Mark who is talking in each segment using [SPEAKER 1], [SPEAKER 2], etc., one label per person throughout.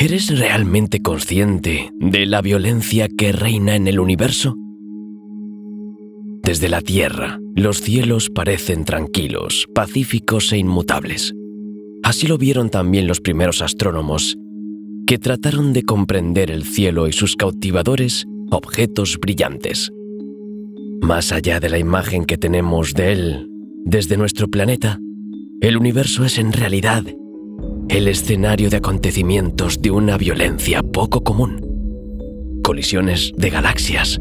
[SPEAKER 1] ¿Eres realmente consciente de la violencia que reina en el universo? Desde la Tierra, los cielos parecen tranquilos, pacíficos e inmutables. Así lo vieron también los primeros astrónomos, que trataron de comprender el cielo y sus cautivadores objetos brillantes. Más allá de la imagen que tenemos de él desde nuestro planeta, el universo es en realidad el escenario de acontecimientos de una violencia poco común. Colisiones de galaxias,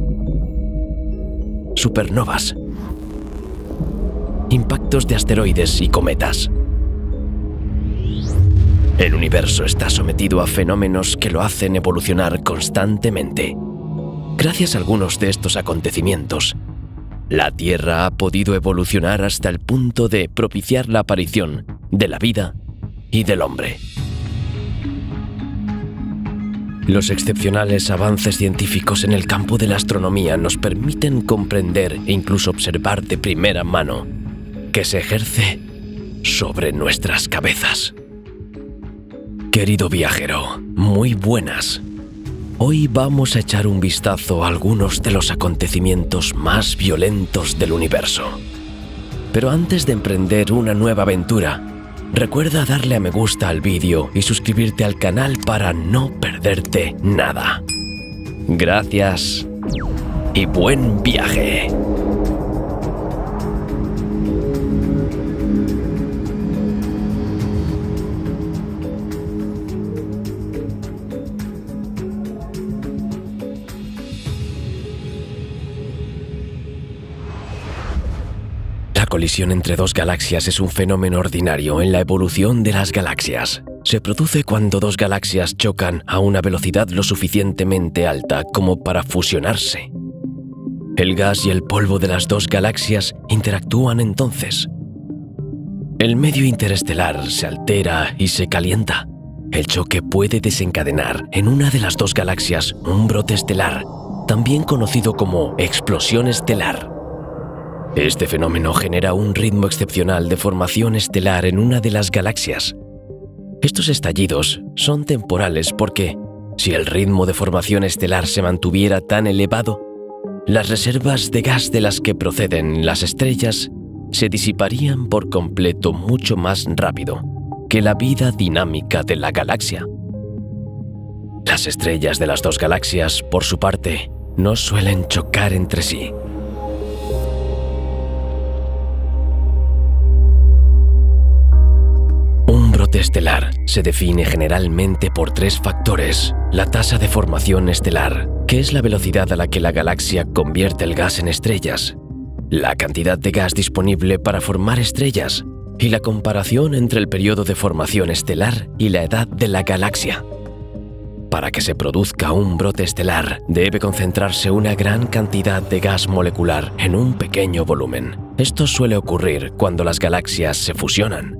[SPEAKER 1] supernovas, impactos de asteroides y cometas. El universo está sometido a fenómenos que lo hacen evolucionar constantemente. Gracias a algunos de estos acontecimientos, la Tierra ha podido evolucionar hasta el punto de propiciar la aparición de la vida y del hombre. Los excepcionales avances científicos en el campo de la astronomía nos permiten comprender e incluso observar de primera mano que se ejerce sobre nuestras cabezas. Querido viajero, muy buenas. Hoy vamos a echar un vistazo a algunos de los acontecimientos más violentos del universo. Pero antes de emprender una nueva aventura, recuerda darle a me gusta al vídeo y suscribirte al canal para no perderte nada. Gracias y buen viaje. La colisión entre dos galaxias es un fenómeno ordinario en la evolución de las galaxias. Se produce cuando dos galaxias chocan a una velocidad lo suficientemente alta como para fusionarse. El gas y el polvo de las dos galaxias interactúan entonces. El medio interestelar se altera y se calienta. El choque puede desencadenar en una de las dos galaxias un brote estelar, también conocido como explosión estelar. Este fenómeno genera un ritmo excepcional de formación estelar en una de las galaxias. Estos estallidos son temporales porque, si el ritmo de formación estelar se mantuviera tan elevado, las reservas de gas de las que proceden las estrellas se disiparían por completo mucho más rápido que la vida dinámica de la galaxia. Las estrellas de las dos galaxias, por su parte, no suelen chocar entre sí. Un brote estelar se define generalmente por tres factores: la tasa de formación estelar, que es la velocidad a la que la galaxia convierte el gas en estrellas, la cantidad de gas disponible para formar estrellas y la comparación entre el periodo de formación estelar y la edad de la galaxia. Para que se produzca un brote estelar, debe concentrarse una gran cantidad de gas molecular en un pequeño volumen. Esto suele ocurrir cuando las galaxias se fusionan.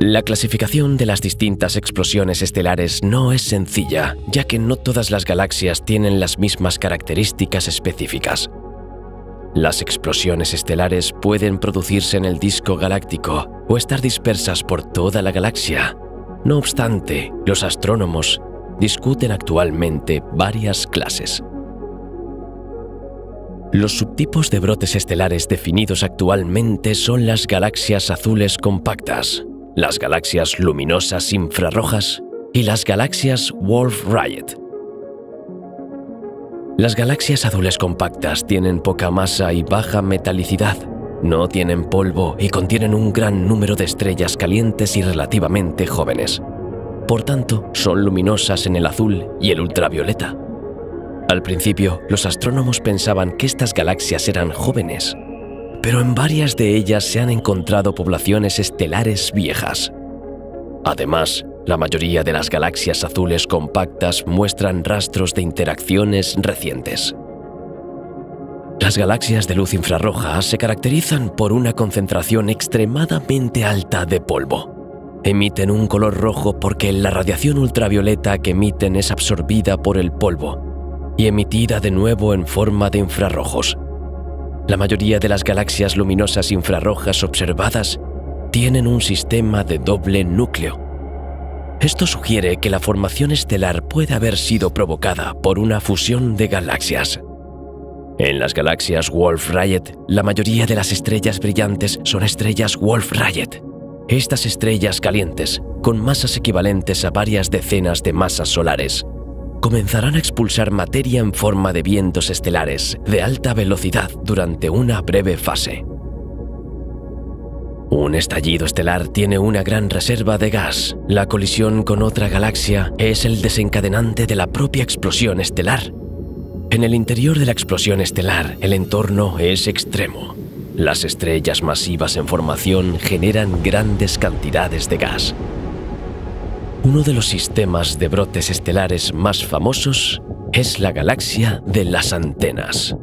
[SPEAKER 1] La clasificación de las distintas explosiones estelares no es sencilla, ya que no todas las galaxias tienen las mismas características específicas. Las explosiones estelares pueden producirse en el disco galáctico o estar dispersas por toda la galaxia. No obstante, los astrónomos discuten actualmente varias clases. Los subtipos de brotes estelares definidos actualmente son las galaxias azules compactas, las galaxias luminosas infrarrojas y las galaxias Wolf-Rayet. Las galaxias azules compactas tienen poca masa y baja metalicidad, no tienen polvo y contienen un gran número de estrellas calientes y relativamente jóvenes. Por tanto, son luminosas en el azul y el ultravioleta. Al principio, los astrónomos pensaban que estas galaxias eran jóvenes, pero en varias de ellas se han encontrado poblaciones estelares viejas. Además, la mayoría de las galaxias azules compactas muestran rastros de interacciones recientes. Las galaxias de luz infrarroja se caracterizan por una concentración extremadamente alta de polvo. Emiten un color rojo porque la radiación ultravioleta que emiten es absorbida por el polvo y emitida de nuevo en forma de infrarrojos. La mayoría de las galaxias luminosas infrarrojas observadas tienen un sistema de doble núcleo. Esto sugiere que la formación estelar puede haber sido provocada por una fusión de galaxias. En las galaxias Wolf-Rayet, la mayoría de las estrellas brillantes son estrellas Wolf-Rayet. Estas estrellas calientes, con masas equivalentes a varias decenas de masas solares, comenzarán a expulsar materia en forma de vientos estelares de alta velocidad durante una breve fase. Un estallido estelar tiene una gran reserva de gas. La colisión con otra galaxia es el desencadenante de la propia explosión estelar. En el interior de la explosión estelar, el entorno es extremo. Las estrellas masivas en formación generan grandes cantidades de gas. Uno de los sistemas de brotes estelares más famosos es la galaxia de las antenas.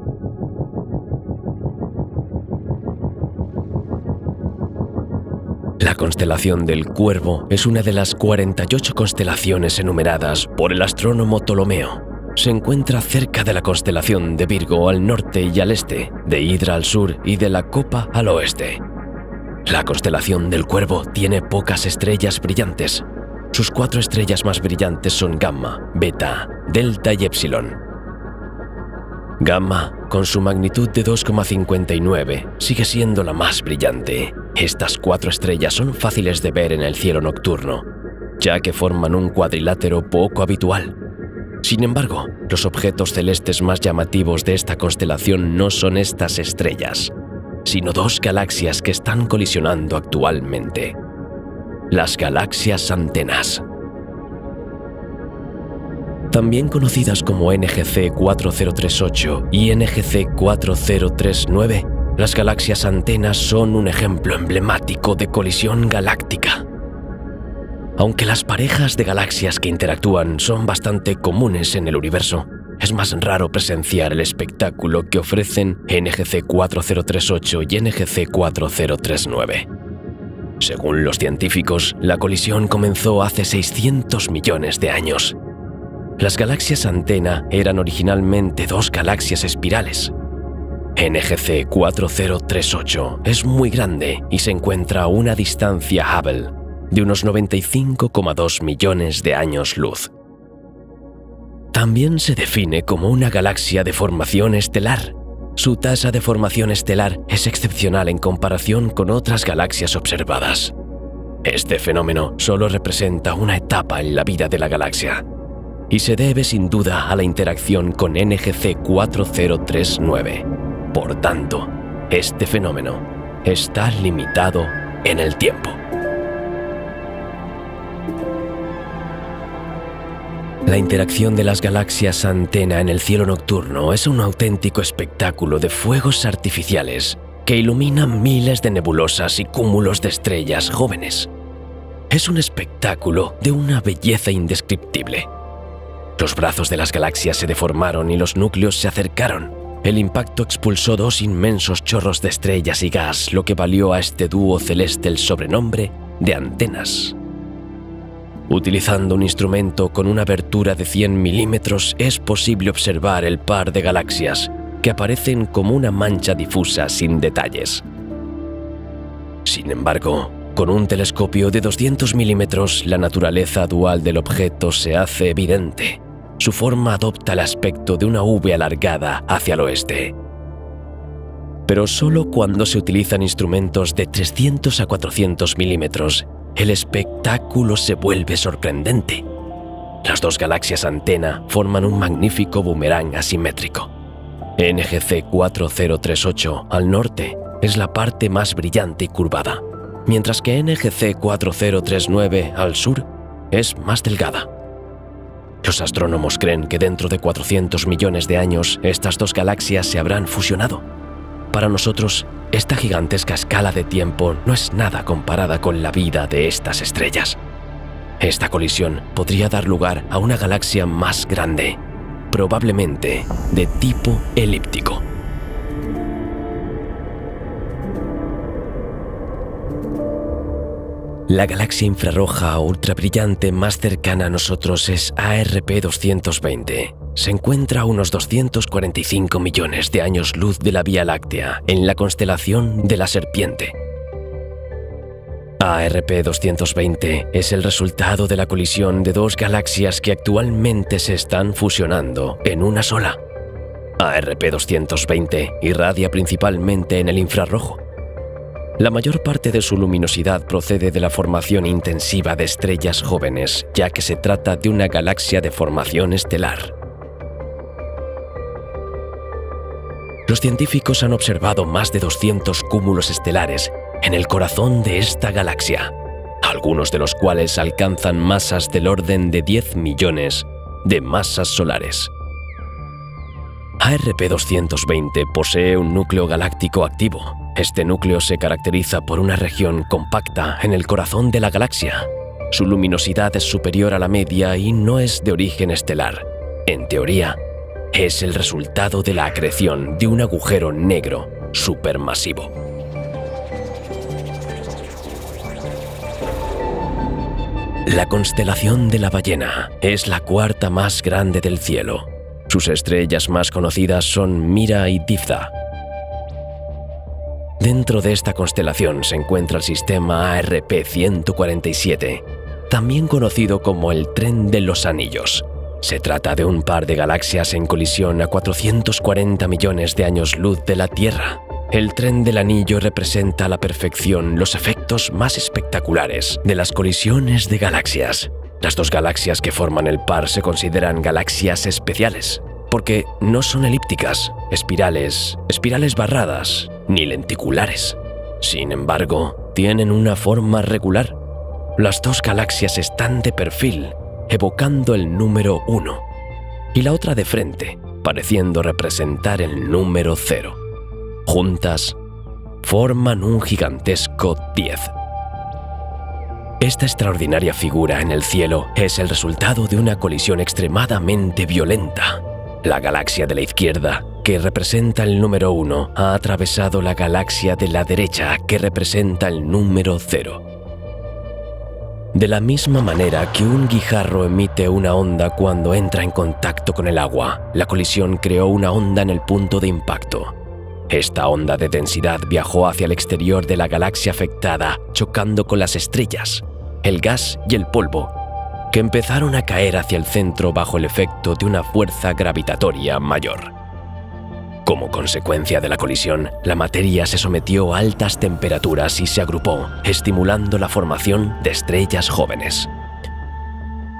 [SPEAKER 1] La constelación del Cuervo es una de las 48 constelaciones enumeradas por el astrónomo Ptolomeo. Se encuentra cerca de la constelación de Virgo al norte y al este, de Hidra al sur y de la Copa al oeste. La constelación del Cuervo tiene pocas estrellas brillantes. Sus 4 estrellas más brillantes son Gamma, Beta, Delta y Epsilon. Gamma, con su magnitud de 2,59, sigue siendo la más brillante. Estas 4 estrellas son fáciles de ver en el cielo nocturno, ya que forman un cuadrilátero poco habitual. Sin embargo, los objetos celestes más llamativos de esta constelación no son estas estrellas, sino 2 galaxias que están colisionando actualmente. Las galaxias antenas. También conocidas como NGC 4038 y NGC 4039, las galaxias antenas son un ejemplo emblemático de colisión galáctica. Aunque las parejas de galaxias que interactúan son bastante comunes en el universo, es más raro presenciar el espectáculo que ofrecen NGC 4038 y NGC 4039. Según los científicos, la colisión comenzó hace 600 millones de años. Las galaxias antena eran originalmente 2 galaxias espirales. NGC 4038 es muy grande y se encuentra a una distancia Hubble de unos 95,2 millones de años luz. También se define como una galaxia de formación estelar. Su tasa de formación estelar es excepcional en comparación con otras galaxias observadas. Este fenómeno solo representa una etapa en la vida de la galaxia y se debe sin duda a la interacción con NGC 4039. Por tanto, este fenómeno está limitado en el tiempo. La interacción de las galaxias antena en el cielo nocturno es un auténtico espectáculo de fuegos artificiales que iluminan miles de nebulosas y cúmulos de estrellas jóvenes. Es un espectáculo de una belleza indescriptible. Los brazos de las galaxias se deformaron y los núcleos se acercaron. El impacto expulsó 2 inmensos chorros de estrellas y gas, lo que valió a este dúo celeste el sobrenombre de antenas. Utilizando un instrumento con una abertura de 100 milímetros es posible observar el par de galaxias que aparecen como una mancha difusa sin detalles. Sin embargo, con un telescopio de 200 milímetros la naturaleza dual del objeto se hace evidente. Su forma adopta el aspecto de una V alargada hacia el oeste. Pero solo cuando se utilizan instrumentos de 300 a 400 milímetros, el espectáculo se vuelve sorprendente. Las 2 galaxias antena forman un magnífico boomerang asimétrico. NGC 4038 al norte es la parte más brillante y curvada, mientras que NGC 4039 al sur es más delgada. Los astrónomos creen que dentro de 400 millones de años estas 2 galaxias se habrán fusionado. Para nosotros, esta gigantesca escala de tiempo no es nada comparada con la vida de estas estrellas. Esta colisión podría dar lugar a una galaxia más grande, probablemente de tipo elíptico. La galaxia infrarroja ultrabrillante más cercana a nosotros es ARP 220. Se encuentra a unos 245 millones de años luz de la Vía Láctea, en la constelación de la Serpiente. ARP-220 es el resultado de la colisión de dos galaxias que actualmente se están fusionando en una sola. ARP-220 irradia principalmente en el infrarrojo. La mayor parte de su luminosidad procede de la formación intensiva de estrellas jóvenes, ya que se trata de una galaxia de formación estelar. Los científicos han observado más de 200 cúmulos estelares en el corazón de esta galaxia, algunos de los cuales alcanzan masas del orden de 10 millones de masas solares. ARP-220 posee un núcleo galáctico activo. Este núcleo se caracteriza por una región compacta en el corazón de la galaxia. Su luminosidad es superior a la media y no es de origen estelar. En teoría, es el resultado de la acreción de un agujero negro supermasivo. La constelación de la Ballena es la cuarta más grande del cielo. Sus estrellas más conocidas son Mira y Diphtha. Dentro de esta constelación se encuentra el sistema ARP-147, también conocido como el Tren de los Anillos. Se trata de un par de galaxias en colisión a 440 millones de años luz de la Tierra. El Tren del Anillo representa a la perfección los efectos más espectaculares de las colisiones de galaxias. Las dos galaxias que forman el par se consideran galaxias especiales, porque no son elípticas, espirales barradas, ni lenticulares. Sin embargo, tienen una forma regular. Las dos galaxias están de perfil, evocando el número 1, y la otra de frente, pareciendo representar el número 0. Juntas, forman un gigantesco 10. Esta extraordinaria figura en el cielo es el resultado de una colisión extremadamente violenta. La galaxia de la izquierda, que representa el número 1, ha atravesado la galaxia de la derecha, que representa el número 0. De la misma manera que un guijarro emite una onda cuando entra en contacto con el agua, la colisión creó una onda en el punto de impacto. Esta onda de densidad viajó hacia el exterior de la galaxia afectada, chocando con las estrellas, el gas y el polvo, que empezaron a caer hacia el centro bajo el efecto de una fuerza gravitatoria mayor. Como consecuencia de la colisión, la materia se sometió a altas temperaturas y se agrupó, estimulando la formación de estrellas jóvenes.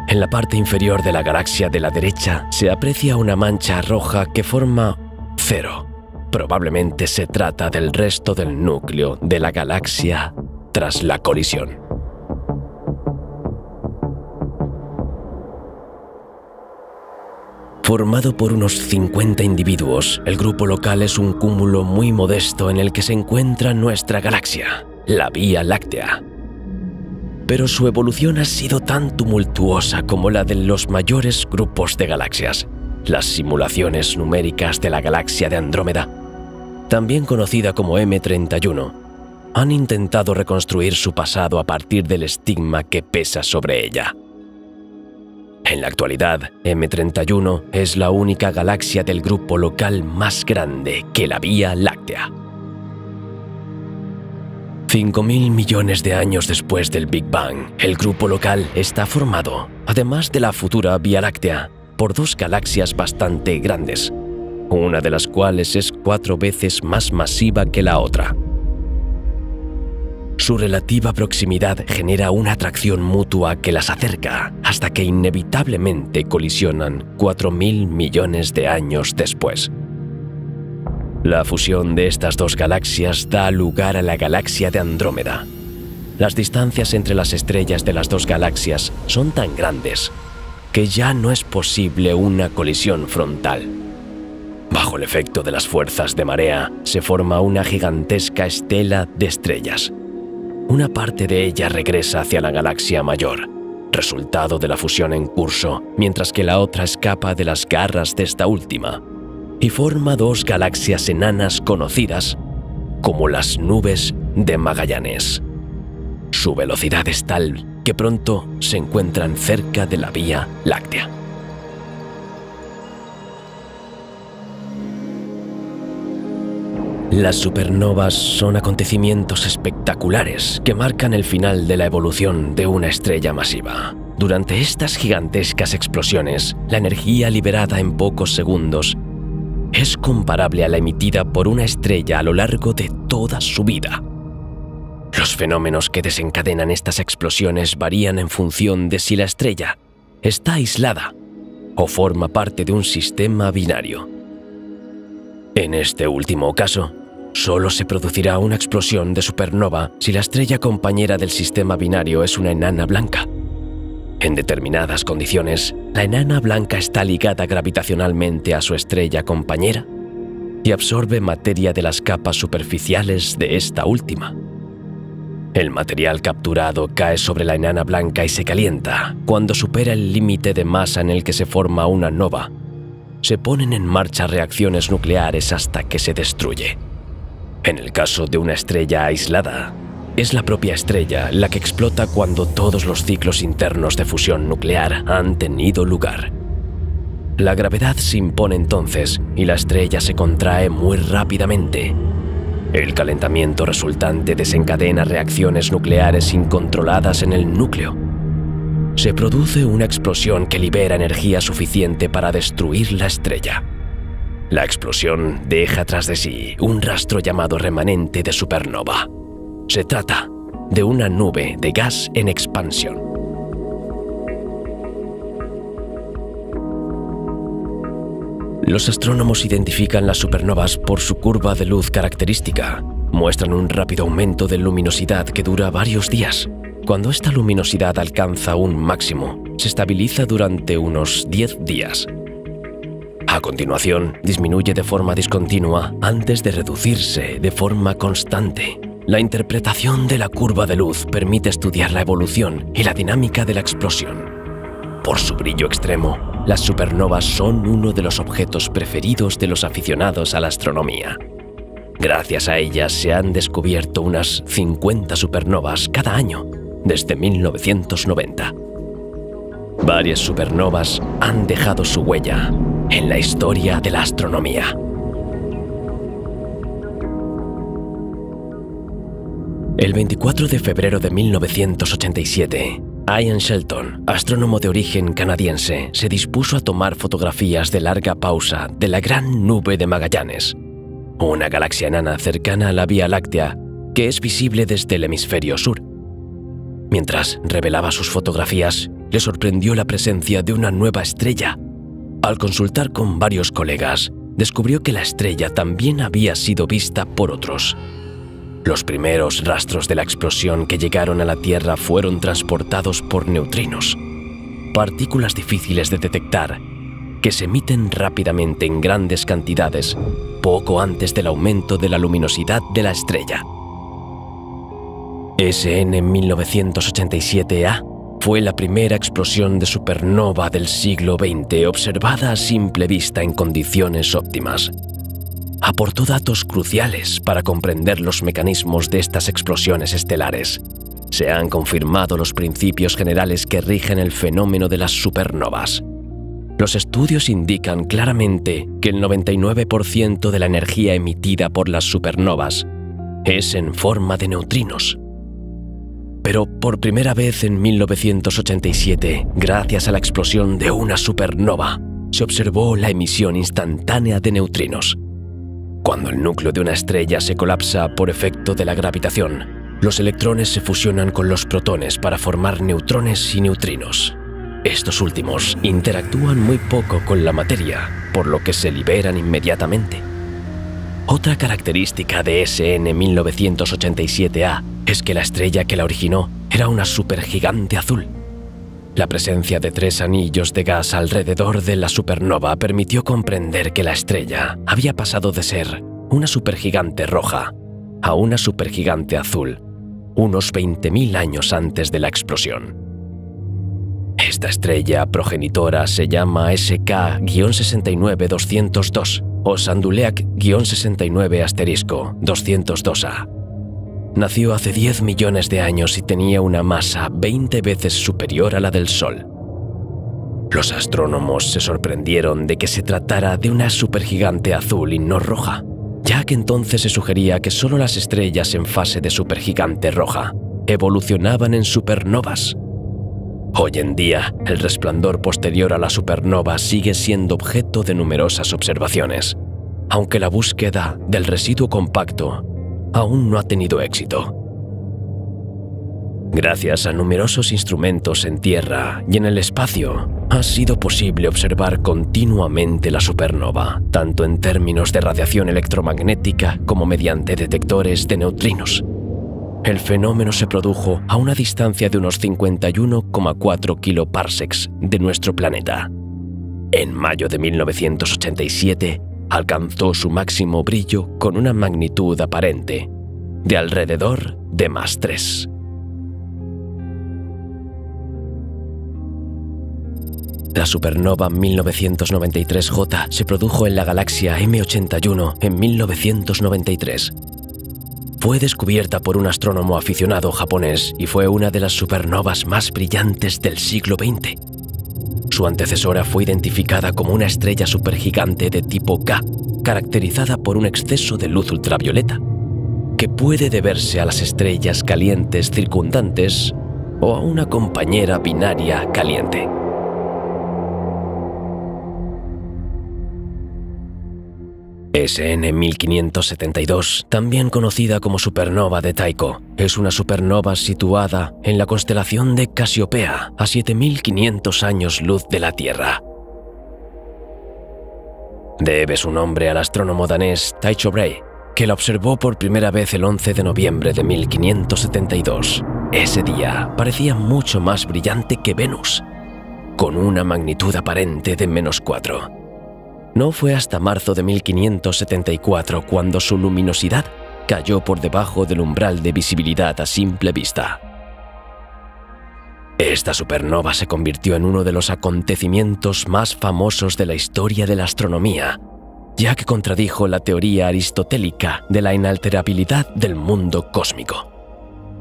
[SPEAKER 1] En la parte inferior de la galaxia de la derecha se aprecia una mancha roja que forma 0. Probablemente se trata del resto del núcleo de la galaxia tras la colisión. Formado por unos 50 individuos, el grupo local es un cúmulo muy modesto en el que se encuentra nuestra galaxia, la Vía Láctea. Pero su evolución ha sido tan tumultuosa como la de los mayores grupos de galaxias. Las simulaciones numéricas de la galaxia de Andrómeda, también conocida como M31, han intentado reconstruir su pasado a partir del estigma que pesa sobre ella. En la actualidad, M31 es la única galaxia del grupo local más grande que la Vía Láctea. 5.000 millones de años después del Big Bang, el grupo local está formado, además de la futura Vía Láctea, por dos galaxias bastante grandes, una de las cuales es 4 veces más masiva que la otra. Su relativa proximidad genera una atracción mutua que las acerca hasta que inevitablemente colisionan 4.000 millones de años después. La fusión de estas dos galaxias da lugar a la galaxia de Andrómeda. Las distancias entre las estrellas de las dos galaxias son tan grandes que ya no es posible una colisión frontal. Bajo el efecto de las fuerzas de marea, se forma una gigantesca estela de estrellas. Una parte de ella regresa hacia la galaxia mayor, resultado de la fusión en curso, mientras que la otra escapa de las garras de esta última y forma dos galaxias enanas conocidas como las nubes de Magallanes. Su velocidad es tal que pronto se encuentran cerca de la Vía Láctea. Las supernovas son acontecimientos espectaculares que marcan el final de la evolución de una estrella masiva. Durante estas gigantescas explosiones, la energía liberada en pocos segundos es comparable a la emitida por una estrella a lo largo de toda su vida. Los fenómenos que desencadenan estas explosiones varían en función de si la estrella está aislada o forma parte de un sistema binario. En este último caso, solo se producirá una explosión de supernova si la estrella compañera del sistema binario es una enana blanca. En determinadas condiciones, la enana blanca está ligada gravitacionalmente a su estrella compañera y absorbe materia de las capas superficiales de esta última. El material capturado cae sobre la enana blanca y se calienta. Cuando supera el límite de masa en el que se forma una nova, se ponen en marcha reacciones nucleares hasta que se destruye. En el caso de una estrella aislada, es la propia estrella la que explota cuando todos los ciclos internos de fusión nuclear han tenido lugar. La gravedad se impone entonces y la estrella se contrae muy rápidamente. El calentamiento resultante desencadena reacciones nucleares incontroladas en el núcleo. Se produce una explosión que libera energía suficiente para destruir la estrella. La explosión deja tras de sí un rastro llamado remanente de supernova. Se trata de una nube de gas en expansión. Los astrónomos identifican las supernovas por su curva de luz característica. Muestran un rápido aumento de luminosidad que dura varios días. Cuando esta luminosidad alcanza un máximo, se estabiliza durante unos 10 días. A continuación, disminuye de forma discontinua antes de reducirse de forma constante. La interpretación de la curva de luz permite estudiar la evolución y la dinámica de la explosión. Por su brillo extremo, las supernovas son uno de los objetos preferidos de los aficionados a la astronomía. Gracias a ellas se han descubierto unas 50 supernovas cada año desde 1990. Varias supernovas han dejado su huella en la historia de la astronomía. El 24 de febrero de 1987, Ian Shelton, astrónomo de origen canadiense, se dispuso a tomar fotografías de larga pausa de la Gran Nube de Magallanes, una galaxia enana cercana a la Vía Láctea que es visible desde el hemisferio sur. Mientras revelaba sus fotografías, le sorprendió la presencia de una nueva estrella. Al consultar con varios colegas, descubrió que la estrella también había sido vista por otros. Los primeros rastros de la explosión que llegaron a la Tierra fueron transportados por neutrinos, partículas difíciles de detectar, que se emiten rápidamente en grandes cantidades poco antes del aumento de la luminosidad de la estrella. SN 1987A fue la primera explosión de supernova del siglo XX observada a simple vista en condiciones óptimas. Aportó datos cruciales para comprender los mecanismos de estas explosiones estelares. Se han confirmado los principios generales que rigen el fenómeno de las supernovas. Los estudios indican claramente que el 99% de la energía emitida por las supernovas es en forma de neutrinos. Pero por primera vez en 1987, gracias a la explosión de una supernova, se observó la emisión instantánea de neutrinos. Cuando el núcleo de una estrella se colapsa por efecto de la gravitación, los electrones se fusionan con los protones para formar neutrones y neutrinos. Estos últimos interactúan muy poco con la materia, por lo que se liberan inmediatamente. Otra característica de SN 1987A es que la estrella que la originó era una supergigante azul. La presencia de 3 anillos de gas alrededor de la supernova permitió comprender que la estrella había pasado de ser una supergigante roja a una supergigante azul unos 20.000 años antes de la explosión. Esta estrella progenitora se llama SK-69202 o Sanduleak-69*202A. Nació hace 10 millones de años y tenía una masa 20 veces superior a la del Sol. Los astrónomos se sorprendieron de que se tratara de una supergigante azul y no roja. ya que entonces se sugería que solo las estrellas en fase de supergigante roja evolucionaban en supernovas. Hoy en día, el resplandor posterior a la supernova sigue siendo objeto de numerosas observaciones, aunque la búsqueda del residuo compacto aún no ha tenido éxito. Gracias a numerosos instrumentos en tierra y en el espacio, ha sido posible observar continuamente la supernova, tanto en términos de radiación electromagnética como mediante detectores de neutrinos. El fenómeno se produjo a una distancia de unos 51,4 kiloparsecs de nuestro planeta. En mayo de 1987, alcanzó su máximo brillo con una magnitud aparente de alrededor de +3. La supernova 1993J se produjo en la galaxia M81 en 1993. Fue descubierta por un astrónomo aficionado japonés y fue una de las supernovas más brillantes del siglo XX. Su antecesora fue identificada como una estrella supergigante de tipo K, caracterizada por un exceso de luz ultravioleta, que puede deberse a las estrellas calientes circundantes o a una compañera binaria caliente. SN 1572, también conocida como supernova de Tycho, es una supernova situada en la constelación de Casiopea, a 7500 años luz de la Tierra. Debe su nombre al astrónomo danés Tycho Brahe, que la observó por primera vez el 11 de noviembre de 1572. Ese día parecía mucho más brillante que Venus, con una magnitud aparente de -4. No fue hasta marzo de 1574 cuando su luminosidad cayó por debajo del umbral de visibilidad a simple vista. Esta supernova se convirtió en uno de los acontecimientos más famosos de la historia de la astronomía, ya que contradijo la teoría aristotélica de la inalterabilidad del mundo cósmico.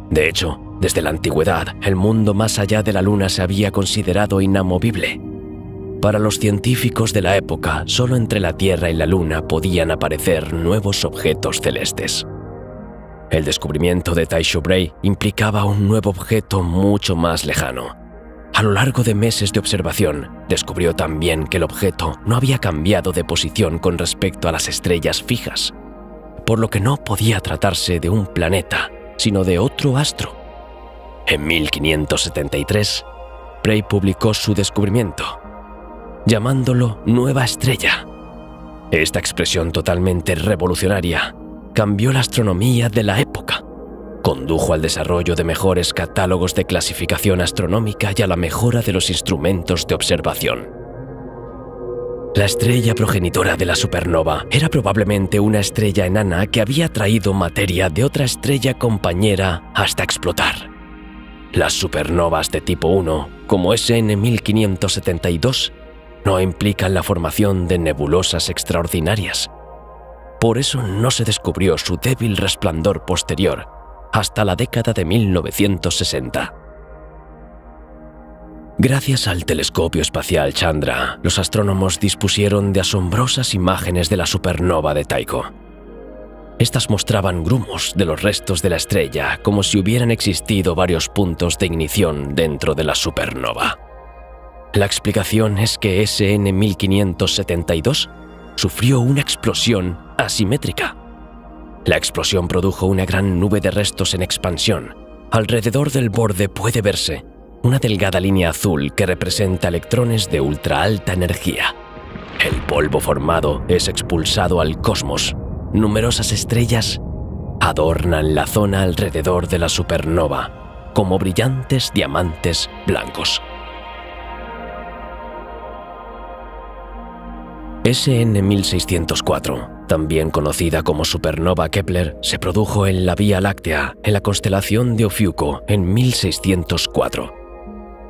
[SPEAKER 1] De hecho, desde la antigüedad, el mundo más allá de la Luna se había considerado inamovible. Para los científicos de la época, solo entre la Tierra y la Luna podían aparecer nuevos objetos celestes. El descubrimiento de Tycho Brahe implicaba un nuevo objeto mucho más lejano. A lo largo de meses de observación, descubrió también que el objeto no había cambiado de posición con respecto a las estrellas fijas, por lo que no podía tratarse de un planeta, sino de otro astro. En 1573, Brahe publicó su descubrimiento, llamándolo Nueva Estrella. Esta expresión totalmente revolucionaria cambió la astronomía de la época, condujo al desarrollo de mejores catálogos de clasificación astronómica y a la mejora de los instrumentos de observación. La estrella progenitora de la supernova era probablemente una estrella enana que había traído materia de otra estrella compañera hasta explotar. Las supernovas de tipo 1, como SN 1572, no implican la formación de nebulosas extraordinarias. Por eso no se descubrió su débil resplandor posterior hasta la década de 1960. Gracias al telescopio espacial Chandra, los astrónomos dispusieron de asombrosas imágenes de la supernova de Tycho. Estas mostraban grumos de los restos de la estrella, como si hubieran existido varios puntos de ignición dentro de la supernova. La explicación es que SN 1572 sufrió una explosión asimétrica. La explosión produjo una gran nube de restos en expansión. Alrededor del borde puede verse una delgada línea azul que representa electrones de ultra alta energía. El polvo formado es expulsado al cosmos. Numerosas estrellas adornan la zona alrededor de la supernova como brillantes diamantes blancos. SN 1604, también conocida como supernova Kepler, se produjo en la Vía Láctea, en la constelación de Ofiuco, en 1604.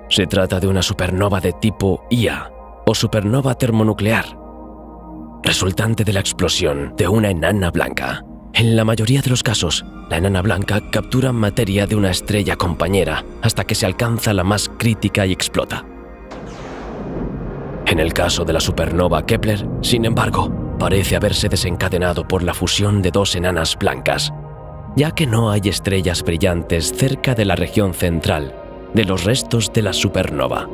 [SPEAKER 1] Se trata de una supernova de tipo Ia, o supernova termonuclear, resultante de la explosión de una enana blanca. En la mayoría de los casos, la enana blanca captura materia de una estrella compañera hasta que se alcanza la más crítica y explota. En el caso de la supernova Kepler, sin embargo, parece haberse desencadenado por la fusión de dos enanas blancas, ya que no hay estrellas brillantes cerca de la región central de los restos de la supernova.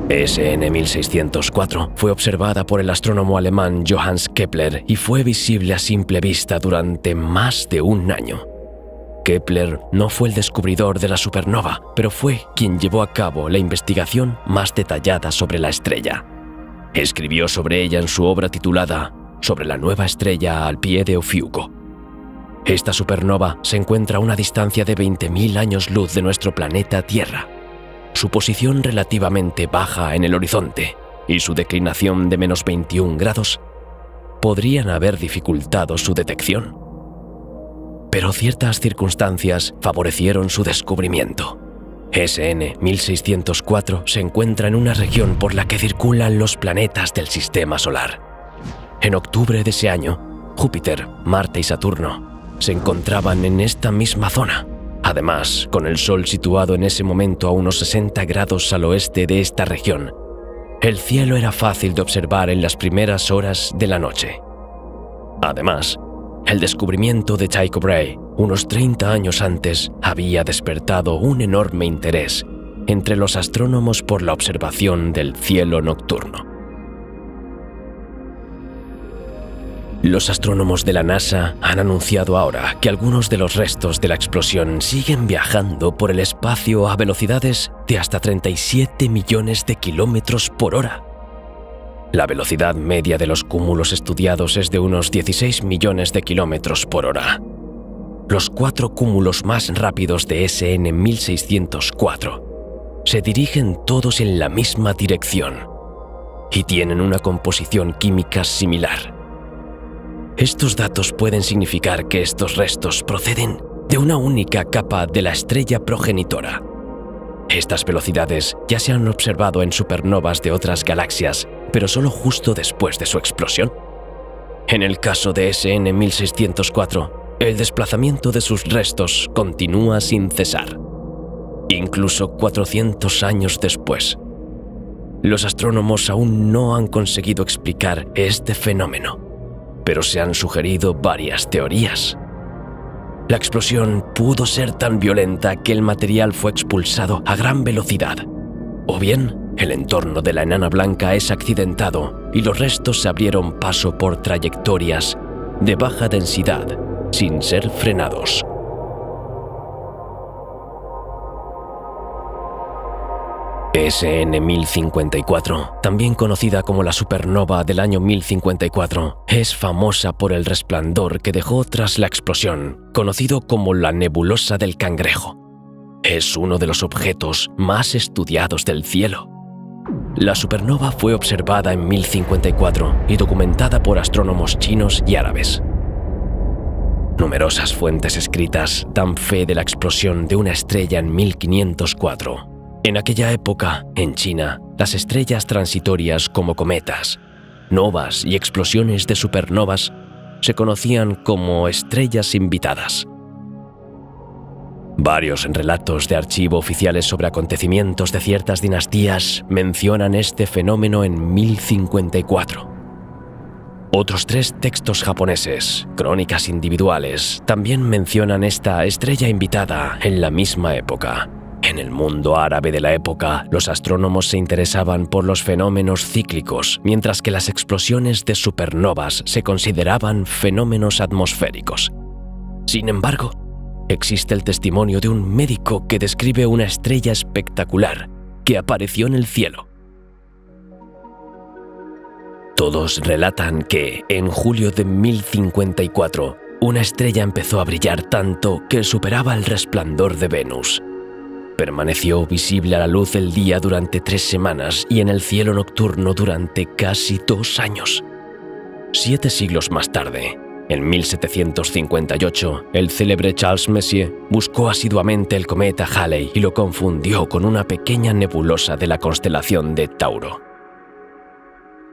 [SPEAKER 1] SN 1604 fue observada por el astrónomo alemán Johannes Kepler y fue visible a simple vista durante más de un año. Kepler no fue el descubridor de la supernova, pero fue quien llevó a cabo la investigación más detallada sobre la estrella. Escribió sobre ella en su obra titulada Sobre la nueva estrella al pie de Ofiuco. Esta supernova se encuentra a una distancia de 20.000 años luz de nuestro planeta Tierra. Su posición relativamente baja en el horizonte y su declinación de menos 21 grados podrían haber dificultado su detección. Pero ciertas circunstancias favorecieron su descubrimiento. SN 1604 se encuentra en una región por la que circulan los planetas del Sistema Solar. En octubre de ese año, Júpiter, Marte y Saturno se encontraban en esta misma zona. Además, con el Sol situado en ese momento a unos 60 grados al oeste de esta región, el cielo era fácil de observar en las primeras horas de la noche. Además, el descubrimiento de Tycho Brahe, unos 30 años antes, había despertado un enorme interés entre los astrónomos por la observación del cielo nocturno. Los astrónomos de la NASA han anunciado ahora que algunos de los restos de la explosión siguen viajando por el espacio a velocidades de hasta 37 millones de kilómetros por hora. La velocidad media de los cúmulos estudiados es de unos 16 millones de kilómetros por hora. Los 4 cúmulos más rápidos de SN 1604 se dirigen todos en la misma dirección y tienen una composición química similar. Estos datos pueden significar que estos restos proceden de una única capa de la estrella progenitora. Estas velocidades ya se han observado en supernovas de otras galaxias, pero solo justo después de su explosión. En el caso de SN 1604, el desplazamiento de sus restos continúa sin cesar, incluso 400 años después. Los astrónomos aún no han conseguido explicar este fenómeno, pero se han sugerido varias teorías. La explosión pudo ser tan violenta que el material fue expulsado a gran velocidad, o bien el entorno de la enana blanca es accidentado y los restos se abrieron paso por trayectorias de baja densidad sin ser frenados. SN 1054, también conocida como la supernova del año 1054, es famosa por el resplandor que dejó tras la explosión, conocido como la nebulosa del Cangrejo. Es uno de los objetos más estudiados del cielo. La supernova fue observada en 1054 y documentada por astrónomos chinos y árabes. Numerosas fuentes escritas dan fe de la explosión de una estrella en 1504. En aquella época, en China, las estrellas transitorias como cometas, novas y explosiones de supernovas se conocían como estrellas invitadas. Varios relatos de archivo oficiales sobre acontecimientos de ciertas dinastías mencionan este fenómeno en 1054. Otros 3 textos japoneses, crónicas individuales, también mencionan esta estrella invitada en la misma época. En el mundo árabe de la época, los astrónomos se interesaban por los fenómenos cíclicos, mientras que las explosiones de supernovas se consideraban fenómenos atmosféricos. Sin embargo, existe el testimonio de un médico que describe una estrella espectacular que apareció en el cielo. Todos relatan que, en julio de 1054, una estrella empezó a brillar tanto que superaba el resplandor de Venus. Permaneció visible a la luz del día durante 3 semanas y en el cielo nocturno durante casi 2 años. 7 siglos más tarde, en 1758, el célebre Charles Messier buscó asiduamente el cometa Halley y lo confundió con una pequeña nebulosa de la constelación de Tauro.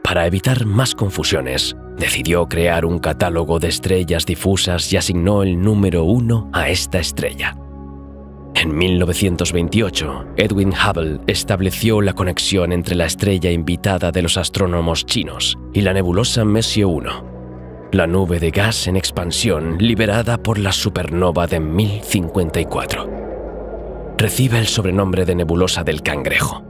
[SPEAKER 1] Para evitar más confusiones, decidió crear un catálogo de estrellas difusas y asignó el número 1 a esta estrella. En 1928, Edwin Hubble estableció la conexión entre la estrella invitada de los astrónomos chinos y la nebulosa Messier 1, la nube de gas en expansión liberada por la supernova de 1054. Recibe el sobrenombre de nebulosa del Cangrejo.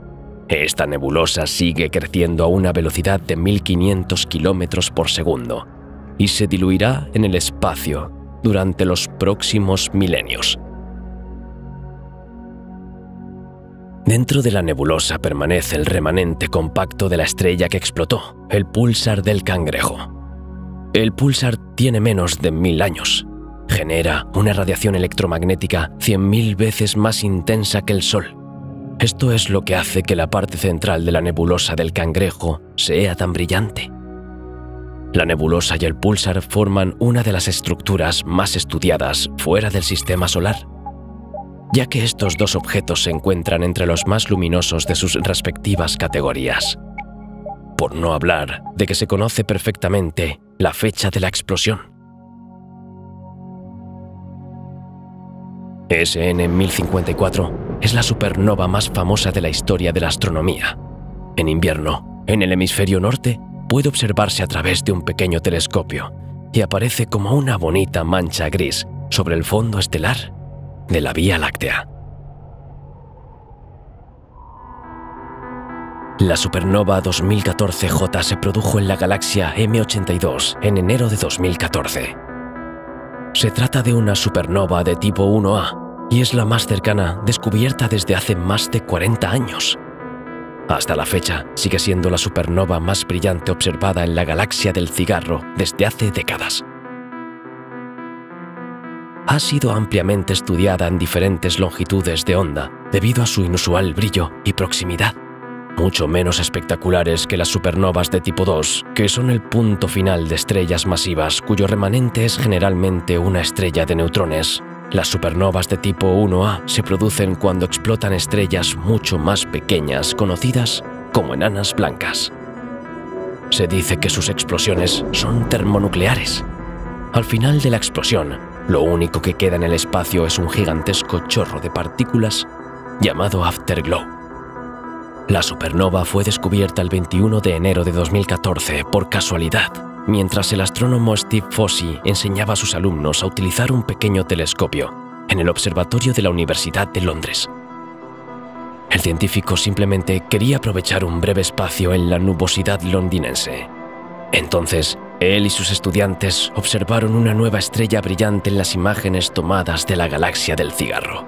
[SPEAKER 1] Esta nebulosa sigue creciendo a una velocidad de 1500 km por segundo y se diluirá en el espacio durante los próximos milenios. Dentro de la nebulosa permanece el remanente compacto de la estrella que explotó, el púlsar del Cangrejo. El púlsar tiene menos de 1000 años. Genera una radiación electromagnética 100.000 veces más intensa que el Sol. Esto es lo que hace que la parte central de la nebulosa del Cangrejo sea tan brillante. La nebulosa y el púlsar forman una de las estructuras más estudiadas fuera del sistema solar, ya que estos dos objetos se encuentran entre los más luminosos de sus respectivas categorías. Por no hablar de que se conoce perfectamente la fecha de la explosión. SN 1054 es la supernova más famosa de la historia de la astronomía. En invierno, en el hemisferio norte, puede observarse a través de un pequeño telescopio y aparece como una bonita mancha gris sobre el fondo estelar de la Vía Láctea. La supernova 2014J se produjo en la galaxia M82 en enero de 2014. Se trata de una supernova de tipo 1A y es la más cercana descubierta desde hace más de 40 años. Hasta la fecha, sigue siendo la supernova más brillante observada en la galaxia del Cigarro desde hace décadas. Ha sido ampliamente estudiada en diferentes longitudes de onda debido a su inusual brillo y proximidad, mucho menos espectaculares que las supernovas de tipo 2, que son el punto final de estrellas masivas cuyo remanente es generalmente una estrella de neutrones. Las supernovas de tipo 1A se producen cuando explotan estrellas mucho más pequeñas conocidas como enanas blancas. Se dice que sus explosiones son termonucleares. Al final de la explosión, lo único que queda en el espacio es un gigantesco chorro de partículas llamado afterglow. La supernova fue descubierta el 21 de enero de 2014 por casualidad, mientras el astrónomo Steve Fossey enseñaba a sus alumnos a utilizar un pequeño telescopio en el observatorio de la Universidad de Londres. El científico simplemente quería aprovechar un breve espacio en la nubosidad londinense. Entonces, él y sus estudiantes observaron una nueva estrella brillante en las imágenes tomadas de la galaxia del Cigarro.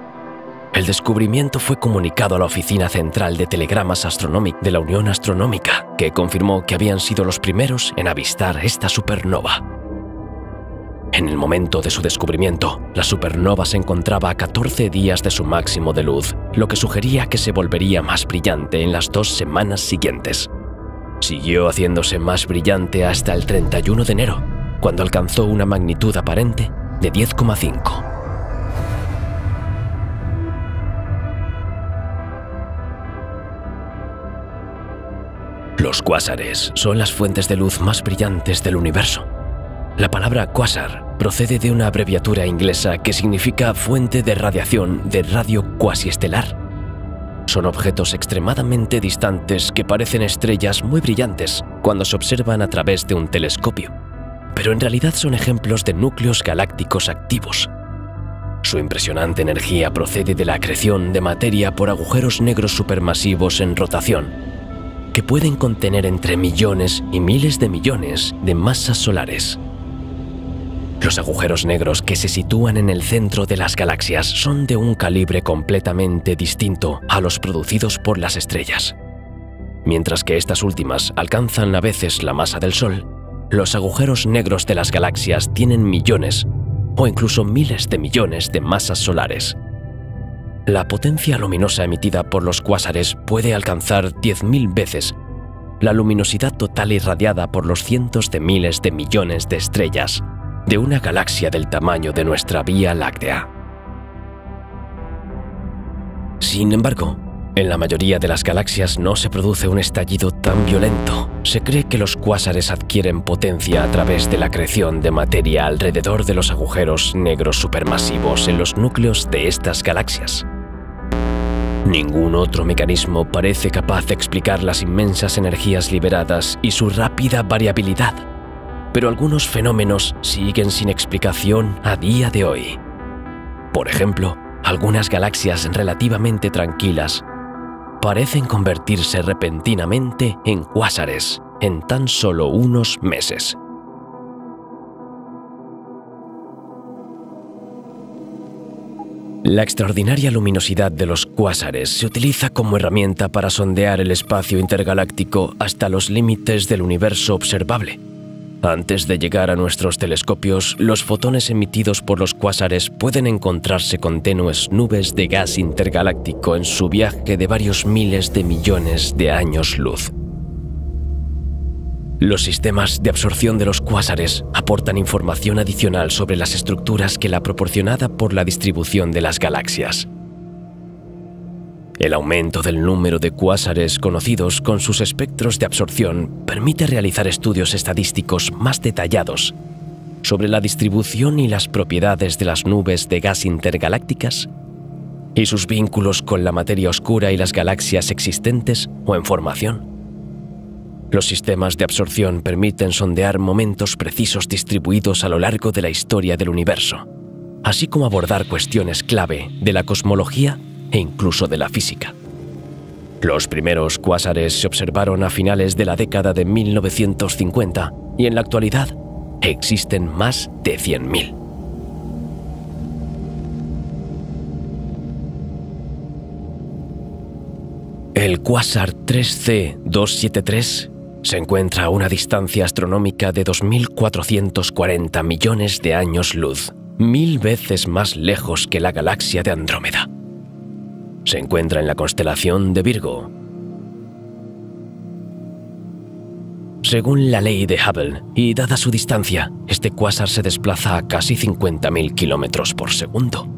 [SPEAKER 1] El descubrimiento fue comunicado a la Oficina Central de Telegramas Astronómicos de la Unión Astronómica, que confirmó que habían sido los primeros en avistar esta supernova. En el momento de su descubrimiento, la supernova se encontraba a 14 días de su máximo de luz, lo que sugería que se volvería más brillante en las 2 semanas siguientes. Siguió haciéndose más brillante hasta el 31 de enero, cuando alcanzó una magnitud aparente de 10,5. Los cuásares son las fuentes de luz más brillantes del universo. La palabra cuásar procede de una abreviatura inglesa que significa fuente de radiación de radio cuasiestelar. Son objetos extremadamente distantes que parecen estrellas muy brillantes cuando se observan a través de un telescopio, pero en realidad son ejemplos de núcleos galácticos activos. Su impresionante energía procede de la acreción de materia por agujeros negros supermasivos en rotación, que pueden contener entre millones y miles de millones de masas solares. Los agujeros negros que se sitúan en el centro de las galaxias son de un calibre completamente distinto a los producidos por las estrellas. Mientras que estas últimas alcanzan a veces la masa del Sol, los agujeros negros de las galaxias tienen millones o incluso miles de millones de masas solares. La potencia luminosa emitida por los cuásares puede alcanzar 10.000 veces la luminosidad total irradiada por los cientos de miles de millones de estrellas de una galaxia del tamaño de nuestra Vía Láctea. Sin embargo, en la mayoría de las galaxias no se produce un estallido tan violento. Se cree que los cuásares adquieren potencia a través de la acreción de materia alrededor de los agujeros negros supermasivos en los núcleos de estas galaxias. Ningún otro mecanismo parece capaz de explicar las inmensas energías liberadas y su rápida variabilidad, pero algunos fenómenos siguen sin explicación a día de hoy. Por ejemplo, algunas galaxias relativamente tranquilas parecen convertirse repentinamente en cuásares en tan solo unos meses. La extraordinaria luminosidad de los cuásares se utiliza como herramienta para sondear el espacio intergaláctico hasta los límites del universo observable. Antes de llegar a nuestros telescopios, los fotones emitidos por los cuásares pueden encontrarse con tenues nubes de gas intergaláctico en su viaje de varios miles de millones de años luz. Los sistemas de absorción de los cuásares aportan información adicional sobre las estructuras que la proporcionada por la distribución de las galaxias. El aumento del número de cuásares conocidos con sus espectros de absorción permite realizar estudios estadísticos más detallados sobre la distribución y las propiedades de las nubes de gas intergalácticas y sus vínculos con la materia oscura y las galaxias existentes o en formación. Los sistemas de absorción permiten sondear momentos precisos distribuidos a lo largo de la historia del universo, así como abordar cuestiones clave de la cosmología e incluso de la física. Los primeros cuásares se observaron a finales de la década de 1950 y en la actualidad existen más de 100.000. El cuásar 3C273 se encuentra a una distancia astronómica de 2.440 millones de años luz, 1000 veces más lejos que la galaxia de Andrómeda. Se encuentra en la constelación de Virgo. Según la ley de Hubble, y dada su distancia, este cuásar se desplaza a casi 50.000 kilómetros por segundo.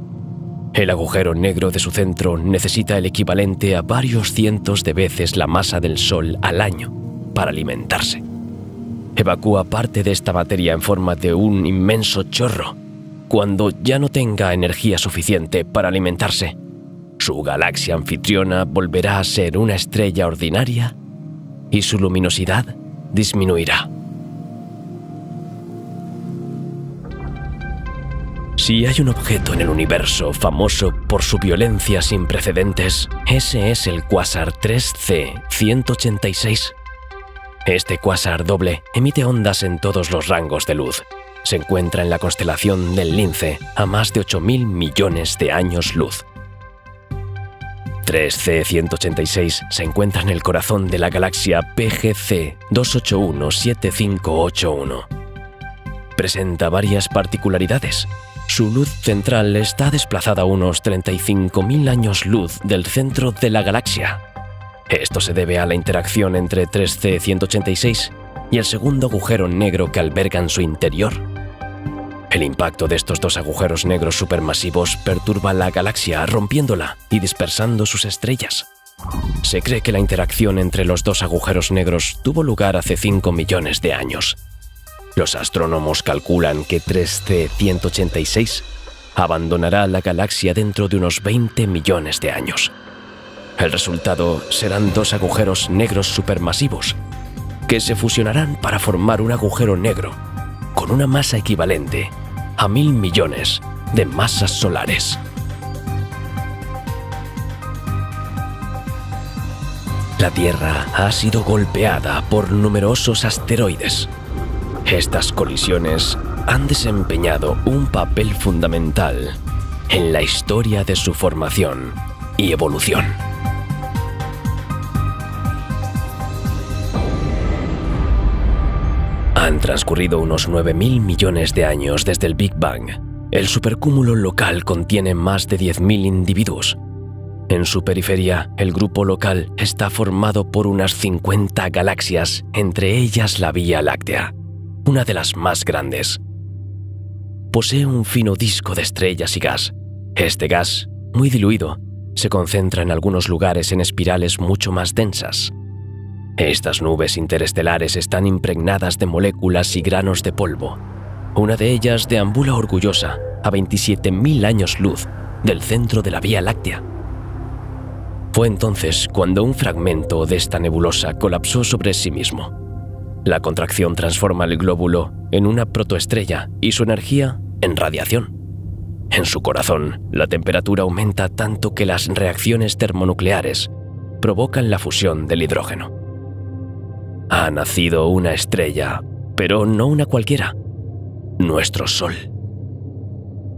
[SPEAKER 1] El agujero negro de su centro necesita el equivalente a varios cientos de veces la masa del Sol al año para alimentarse. Evacúa parte de esta materia en forma de un inmenso chorro. Cuando ya no tenga energía suficiente para alimentarse, su galaxia anfitriona volverá a ser una estrella ordinaria y su luminosidad disminuirá. Si hay un objeto en el universo famoso por su violencia sin precedentes, ese es el cuásar 3C186. Este cuásar doble emite ondas en todos los rangos de luz. Se encuentra en la constelación del Lince, a más de 8.000 millones de años luz. 3C186 se encuentra en el corazón de la galaxia PGC 2817581. Presenta varias particularidades. Su luz central está desplazada a unos 35.000 años luz del centro de la galaxia. Esto se debe a la interacción entre 3C186 y el segundo agujero negro que alberga en su interior. El impacto de estos dos agujeros negros supermasivos perturba la galaxia, rompiéndola y dispersando sus estrellas. Se cree que la interacción entre los dos agujeros negros tuvo lugar hace 5 millones de años. Los astrónomos calculan que 3C186 abandonará la galaxia dentro de unos 20 millones de años. El resultado serán dos agujeros negros supermasivos que se fusionarán para formar un agujero negro con una masa equivalente a 1.000 millones de masas solares. La Tierra ha sido golpeada por numerosos asteroides. Estas colisiones han desempeñado un papel fundamental en la historia de su formación y evolución. Han transcurrido unos 9.000 millones de años desde el Big Bang. El supercúmulo local contiene más de 10.000 individuos. En su periferia, el grupo local está formado por unas 50 galaxias, entre ellas la Vía Láctea, una de las más grandes. Posee un fino disco de estrellas y gas. Este gas, muy diluido, se concentra en algunos lugares en espirales mucho más densas. Estas nubes interestelares están impregnadas de moléculas y granos de polvo. Una de ellas deambula orgullosa a 27.000 años luz del centro de la Vía Láctea. Fue entonces cuando un fragmento de esta nebulosa colapsó sobre sí mismo. La contracción transforma el glóbulo en una protoestrella y su energía en radiación. En su corazón, la temperatura aumenta tanto que las reacciones termonucleares provocan la fusión del hidrógeno. Ha nacido una estrella, pero no una cualquiera, nuestro Sol.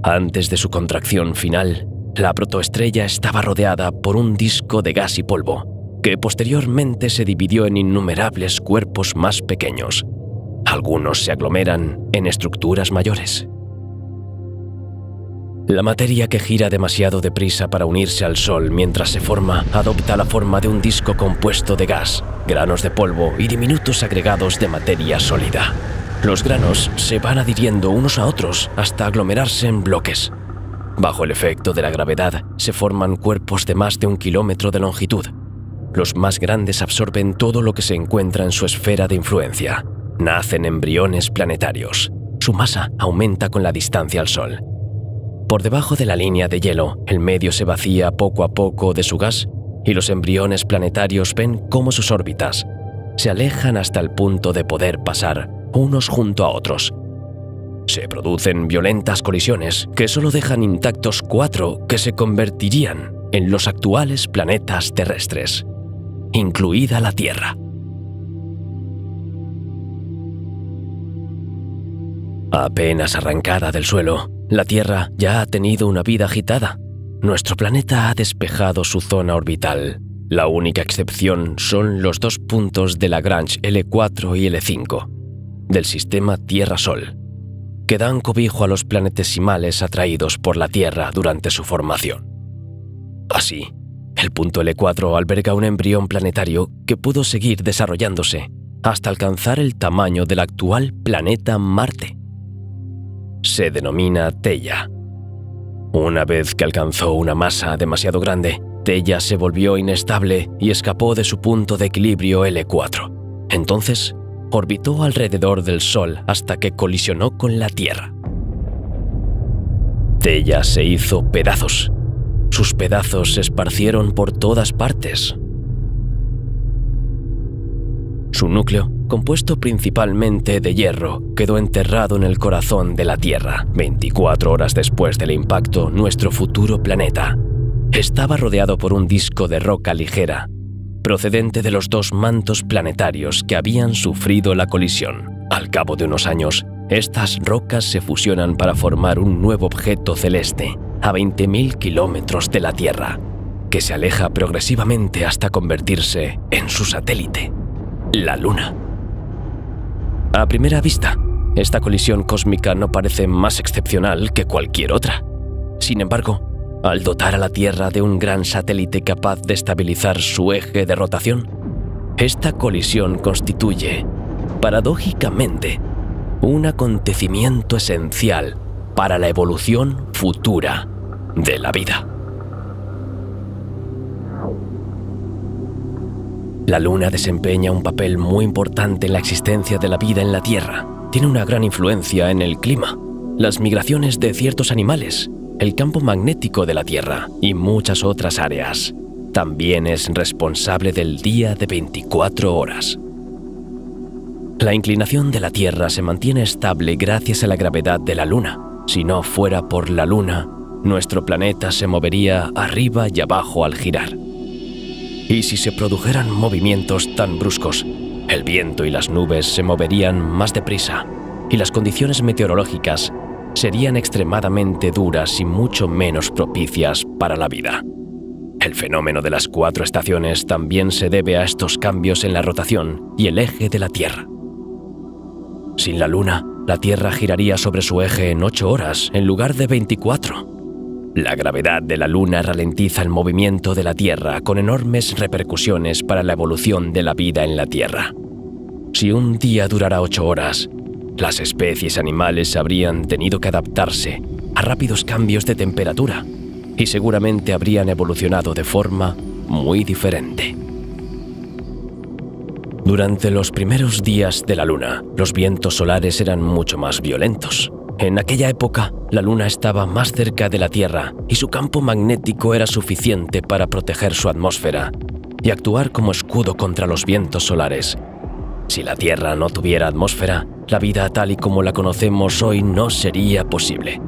[SPEAKER 1] Antes de su contracción final, la protoestrella estaba rodeada por un disco de gas y polvo, que posteriormente se dividió en innumerables cuerpos más pequeños. Algunos se aglomeran en estructuras mayores. La materia que gira demasiado deprisa para unirse al Sol mientras se forma adopta la forma de un disco compuesto de gas, granos de polvo y diminutos agregados de materia sólida. Los granos se van adhiriendo unos a otros hasta aglomerarse en bloques. Bajo el efecto de la gravedad se forman cuerpos de más de 1 kilómetro de longitud. Los más grandes absorben todo lo que se encuentra en su esfera de influencia. Nacen embriones planetarios. Su masa aumenta con la distancia al Sol. Por debajo de la línea de hielo, el medio se vacía poco a poco de su gas y los embriones planetarios ven cómo sus órbitas se alejan hasta el punto de poder pasar unos junto a otros. Se producen violentas colisiones que solo dejan intactos 4 que se convertirían en los actuales planetas terrestres, incluida la Tierra. Apenas arrancada del suelo, la Tierra ya ha tenido una vida agitada. Nuestro planeta ha despejado su zona orbital. La única excepción son los 2 puntos de Lagrange L4 y L5 del sistema Tierra-Sol, que dan cobijo a los planetesimales atraídos por la Tierra durante su formación. Así, el punto L4 alberga un embrión planetario que pudo seguir desarrollándose hasta alcanzar el tamaño del actual planeta Marte. Se denomina Theia. Una vez que alcanzó una masa demasiado grande, Theia se volvió inestable y escapó de su punto de equilibrio L4. Entonces, orbitó alrededor del Sol hasta que colisionó con la Tierra. Theia se hizo pedazos. Sus pedazos se esparcieron por todas partes. Su núcleo, compuesto principalmente de hierro, quedó enterrado en el corazón de la Tierra. 24 horas después del impacto, nuestro futuro planeta estaba rodeado por un disco de roca ligera, procedente de los 2 mantos planetarios que habían sufrido la colisión. Al cabo de unos años, estas rocas se fusionan para formar un nuevo objeto celeste a 20.000 kilómetros de la Tierra, que se aleja progresivamente hasta convertirse en su satélite, la Luna. A primera vista, esta colisión cósmica no parece más excepcional que cualquier otra. Sin embargo, al dotar a la Tierra de un gran satélite capaz de estabilizar su eje de rotación, esta colisión constituye, paradójicamente, un acontecimiento esencial para la evolución futura de la vida. La Luna desempeña un papel muy importante en la existencia de la vida en la Tierra. Tiene una gran influencia en el clima, las migraciones de ciertos animales, el campo magnético de la Tierra y muchas otras áreas. También es responsable del día de 24 horas. La inclinación de la Tierra se mantiene estable gracias a la gravedad de la Luna. Si no fuera por la Luna, nuestro planeta se movería arriba y abajo al girar. Y si se produjeran movimientos tan bruscos, el viento y las nubes se moverían más deprisa y las condiciones meteorológicas serían extremadamente duras y mucho menos propicias para la vida. El fenómeno de las 4 estaciones también se debe a estos cambios en la rotación y el eje de la Tierra. Sin la Luna, la Tierra giraría sobre su eje en 8 horas en lugar de 24. La gravedad de la Luna ralentiza el movimiento de la Tierra con enormes repercusiones para la evolución de la vida en la Tierra. Si un día durara 8 horas, las especies animales habrían tenido que adaptarse a rápidos cambios de temperatura y seguramente habrían evolucionado de forma muy diferente. Durante los primeros días de la Luna, los vientos solares eran mucho más violentos. En aquella época, la Luna estaba más cerca de la Tierra y su campo magnético era suficiente para proteger su atmósfera y actuar como escudo contra los vientos solares. Si la Tierra no tuviera atmósfera, la vida tal y como la conocemos hoy no sería posible.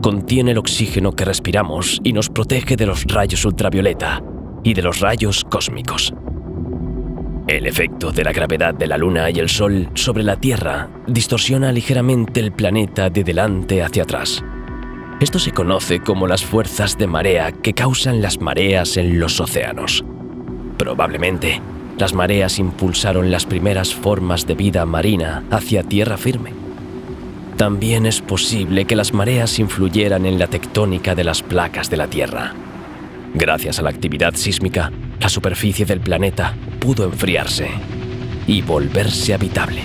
[SPEAKER 1] Contiene el oxígeno que respiramos y nos protege de los rayos ultravioleta y de los rayos cósmicos. El efecto de la gravedad de la Luna y el Sol sobre la Tierra distorsiona ligeramente el planeta de delante hacia atrás. Esto se conoce como las fuerzas de marea que causan las mareas en los océanos. Probablemente, las mareas impulsaron las primeras formas de vida marina hacia tierra firme. También es posible que las mareas influyeran en la tectónica de las placas de la Tierra. Gracias a la actividad sísmica, la superficie del planeta pudo enfriarse y volverse habitable.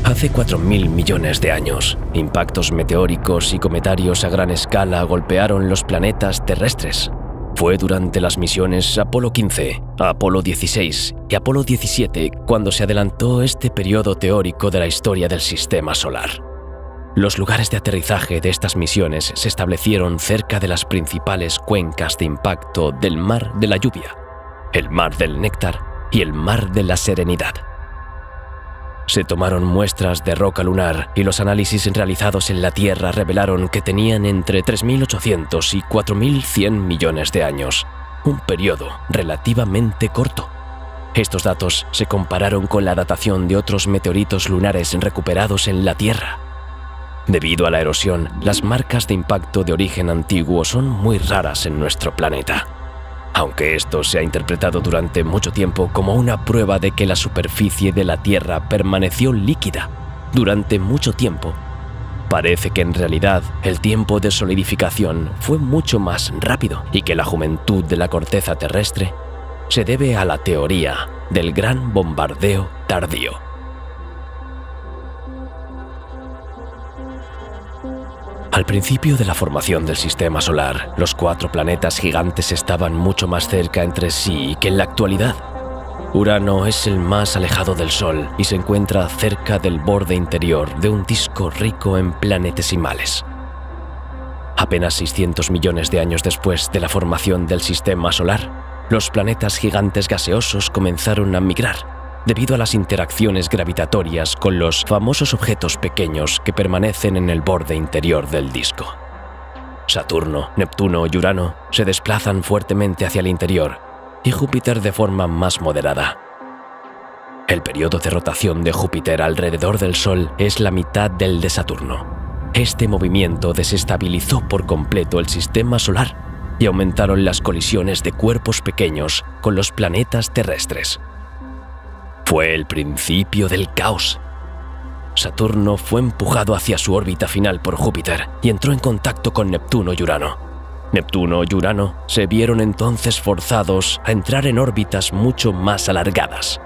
[SPEAKER 1] Hace 4.000 millones de años, impactos meteóricos y cometarios a gran escala golpearon los planetas terrestres. Fue durante las misiones Apolo 15, Apolo 16 y Apolo 17 cuando se adelantó este periodo teórico de la historia del sistema solar. Los lugares de aterrizaje de estas misiones se establecieron cerca de las principales cuencas de impacto del Mar de la Lluvia, el Mar del Néctar y el Mar de la Serenidad. Se tomaron muestras de roca lunar y los análisis realizados en la Tierra revelaron que tenían entre 3.800 y 4.100 millones de años, un periodo relativamente corto. Estos datos se compararon con la datación de otros meteoritos lunares recuperados en la Tierra. Debido a la erosión, las marcas de impacto de origen antiguo son muy raras en nuestro planeta. Aunque esto se ha interpretado durante mucho tiempo como una prueba de que la superficie de la Tierra permaneció líquida durante mucho tiempo, parece que en realidad el tiempo de solidificación fue mucho más rápido y que la juventud de la corteza terrestre se debe a la teoría del gran bombardeo tardío. Al principio de la formación del sistema solar, los 4 planetas gigantes estaban mucho más cerca entre sí que en la actualidad. Urano es el más alejado del Sol y se encuentra cerca del borde interior de un disco rico en planetesimales. Apenas 600 millones de años después de la formación del sistema solar, los planetas gigantes gaseosos comenzaron a migrar, debido a las interacciones gravitatorias con los famosos objetos pequeños que permanecen en el borde interior del disco. Saturno, Neptuno y Urano se desplazan fuertemente hacia el interior y Júpiter de forma más moderada. El periodo de rotación de Júpiter alrededor del Sol es la mitad del de Saturno. Este movimiento desestabilizó por completo el sistema solar y aumentaron las colisiones de cuerpos pequeños con los planetas terrestres. Fue el principio del caos. Saturno fue empujado hacia su órbita final por Júpiter y entró en contacto con Neptuno y Urano. Neptuno y Urano se vieron entonces forzados a entrar en órbitas mucho más alargadas.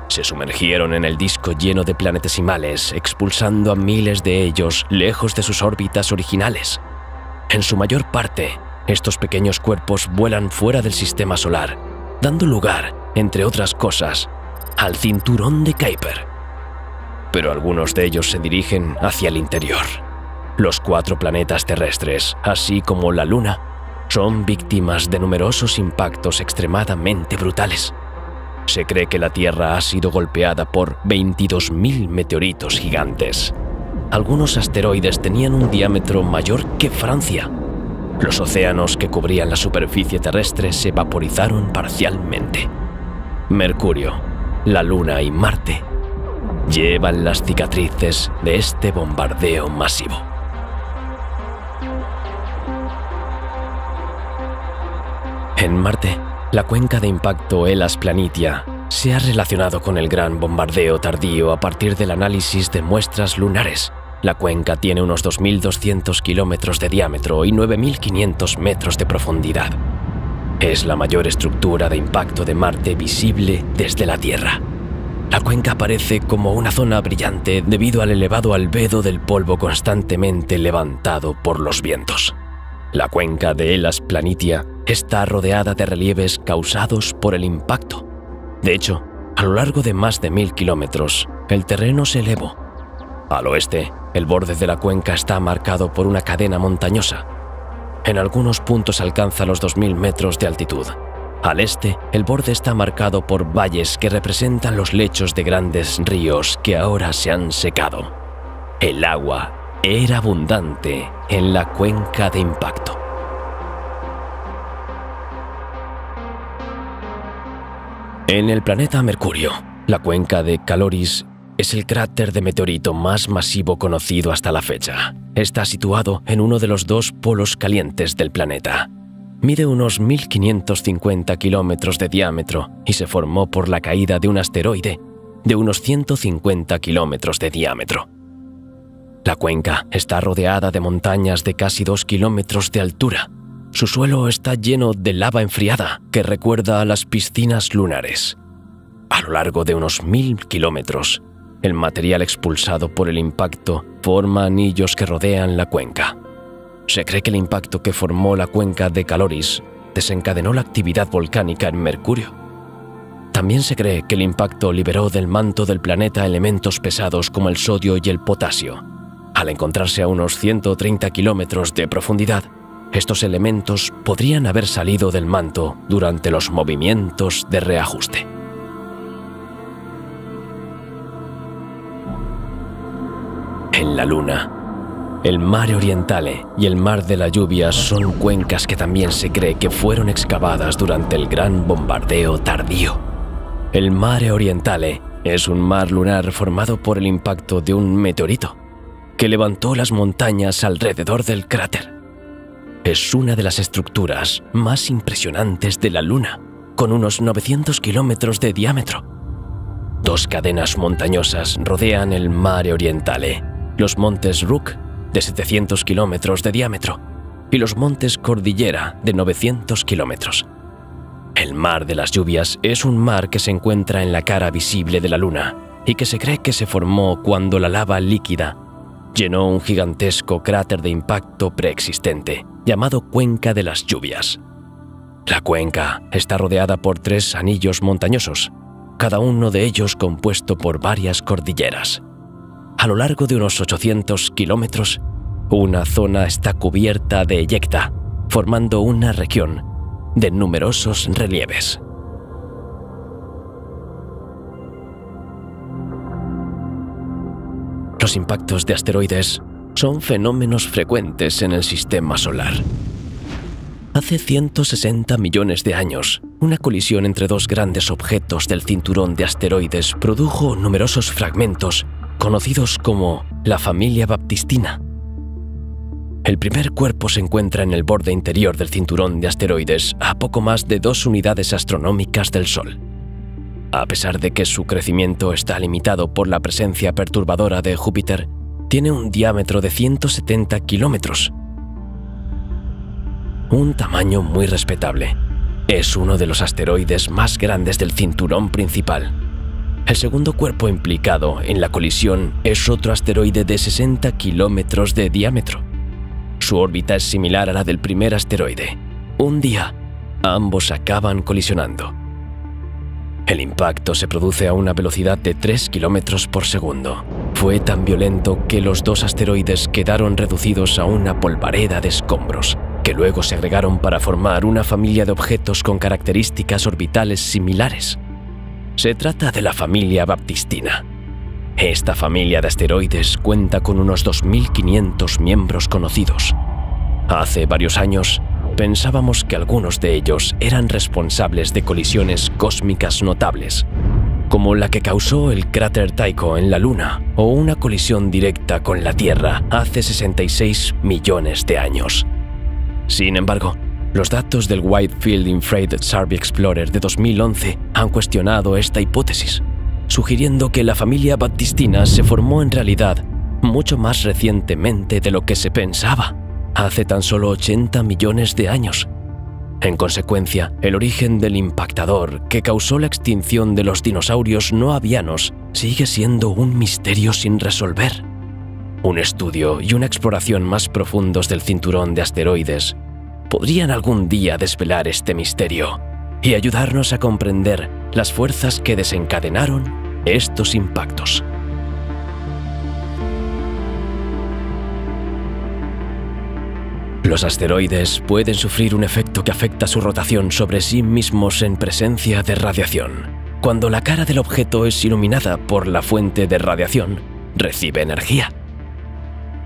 [SPEAKER 1] Se sumergieron en el disco lleno de planetesimales, expulsando a miles de ellos lejos de sus órbitas originales. En su mayor parte, estos pequeños cuerpos vuelan fuera del sistema solar, dando lugar, entre otras cosas, al cinturón de Kuiper. Pero algunos de ellos se dirigen hacia el interior. Los 4 planetas terrestres, así como la Luna, son víctimas de numerosos impactos extremadamente brutales. Se cree que la Tierra ha sido golpeada por 22.000 meteoritos gigantes. Algunos asteroides tenían un diámetro mayor que Francia. Los océanos que cubrían la superficie terrestre se vaporizaron parcialmente. Mercurio, la Luna y Marte llevan las cicatrices de este bombardeo masivo. En Marte, la cuenca de impacto Hellas Planitia se ha relacionado con el gran bombardeo tardío a partir del análisis de muestras lunares. La cuenca tiene unos 2.200 kilómetros de diámetro y 9.500 metros de profundidad. Es la mayor estructura de impacto de Marte visible desde la Tierra. La cuenca aparece como una zona brillante debido al elevado albedo del polvo constantemente levantado por los vientos. La cuenca de Hellas Planitia está rodeada de relieves causados por el impacto. De hecho, A lo largo de más de 1000 kilómetros, el terreno se elevó. Al oeste, el borde de la cuenca está marcado por una cadena montañosa. En algunos puntos alcanza los 2000 metros de altitud. Al este, el borde está marcado por valles que representan los lechos de grandes ríos que ahora se han secado. El agua era abundante en la cuenca de impacto. En el planeta Mercurio, la cuenca de Caloris es el cráter de meteorito más masivo conocido hasta la fecha. Está situado en uno de los dos polos calientes del planeta. Mide unos 1550 kilómetros de diámetro y se formó por la caída de un asteroide de unos 150 kilómetros de diámetro. La cuenca está rodeada de montañas de casi 2 kilómetros de altura. Su suelo está lleno de lava enfriada que recuerda a las piscinas lunares. A lo largo de unos 1000 kilómetros, el material expulsado por el impacto forma anillos que rodean la cuenca. Se cree que el impacto que formó la cuenca de Caloris desencadenó la actividad volcánica en Mercurio. También se cree que el impacto liberó del manto del planeta elementos pesados como el sodio y el potasio. Al encontrarse a unos 130 kilómetros de profundidad, estos elementos podrían haber salido del manto durante los movimientos de reajuste. En la Luna, el Mare Orientale y el Mar de la Lluvia son cuencas que también se cree que fueron excavadas durante el gran bombardeo tardío. El Mare Orientale es un mar lunar formado por el impacto de un meteorito que levantó las montañas alrededor del cráter. Es una de las estructuras más impresionantes de la Luna, con unos 900 kilómetros de diámetro. Dos cadenas montañosas rodean el Mare Orientale, los montes Rook, de 700 kilómetros de diámetro, y los montes Cordillera, de 900 kilómetros. El Mar de las Lluvias es un mar que se encuentra en la cara visible de la Luna y que se cree que se formó cuando la lava líquida llenó un gigantesco cráter de impacto preexistente, llamado Cuenca de las Lluvias. La cuenca está rodeada por 3 anillos montañosos, cada uno de ellos compuesto por varias cordilleras. A lo largo de unos 800 kilómetros, una zona está cubierta de eyecta, formando una región de numerosos relieves. Los impactos de asteroides son fenómenos frecuentes en el sistema solar. Hace 160 millones de años, una colisión entre dos grandes objetos del cinturón de asteroides produjo numerosos fragmentos conocidos como la familia baptistina. El primer cuerpo se encuentra en el borde interior del cinturón de asteroides a poco más de 2 unidades astronómicas del Sol. A pesar de que su crecimiento está limitado por la presencia perturbadora de Júpiter, tiene un diámetro de 170 kilómetros. Un tamaño muy respetable. Es uno de los asteroides más grandes del cinturón principal. El segundo cuerpo implicado en la colisión es otro asteroide de 60 kilómetros de diámetro. Su órbita es similar a la del primer asteroide. Un día, ambos acaban colisionando. El impacto se produce a una velocidad de 3 kilómetros por segundo. Fue tan violento que los dos asteroides quedaron reducidos a una polvareda de escombros, que luego se agregaron para formar una familia de objetos con características orbitales similares. Se trata de la familia baptistina. Esta familia de asteroides cuenta con unos 2500 miembros conocidos. Hace varios años, pensábamos que algunos de ellos eran responsables de colisiones cósmicas notables, como la que causó el cráter Tycho en la Luna o una colisión directa con la Tierra hace 66 millones de años. Sin embargo, los datos del Wide Field Infrared Survey Explorer de 2011 han cuestionado esta hipótesis, sugiriendo que la familia baptistina se formó en realidad mucho más recientemente de lo que se pensaba, hace tan solo 80 millones de años. En consecuencia, el origen del impactador que causó la extinción de los dinosaurios no avianos sigue siendo un misterio sin resolver. Un estudio y una exploración más profundos del cinturón de asteroides podrían algún día desvelar este misterio y ayudarnos a comprender las fuerzas que desencadenaron estos impactos. Los asteroides pueden sufrir un efecto que afecta su rotación sobre sí mismos en presencia de radiación. Cuando la cara del objeto es iluminada por la fuente de radiación, recibe energía.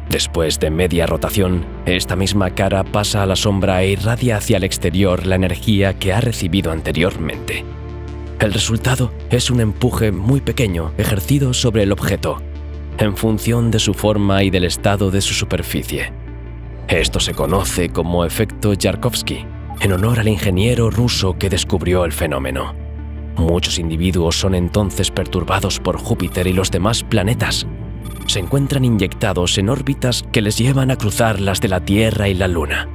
[SPEAKER 1] Después de media rotación, esta misma cara pasa a la sombra e irradia hacia el exterior la energía que ha recibido anteriormente. El resultado es un empuje muy pequeño ejercido sobre el objeto, en función de su forma y del estado de su superficie. Esto se conoce como efecto Yarkovsky, en honor al ingeniero ruso que descubrió el fenómeno. Muchos individuos son entonces perturbados por Júpiter y los demás planetas. Se encuentran inyectados en órbitas que les llevan a cruzar las de la Tierra y la Luna.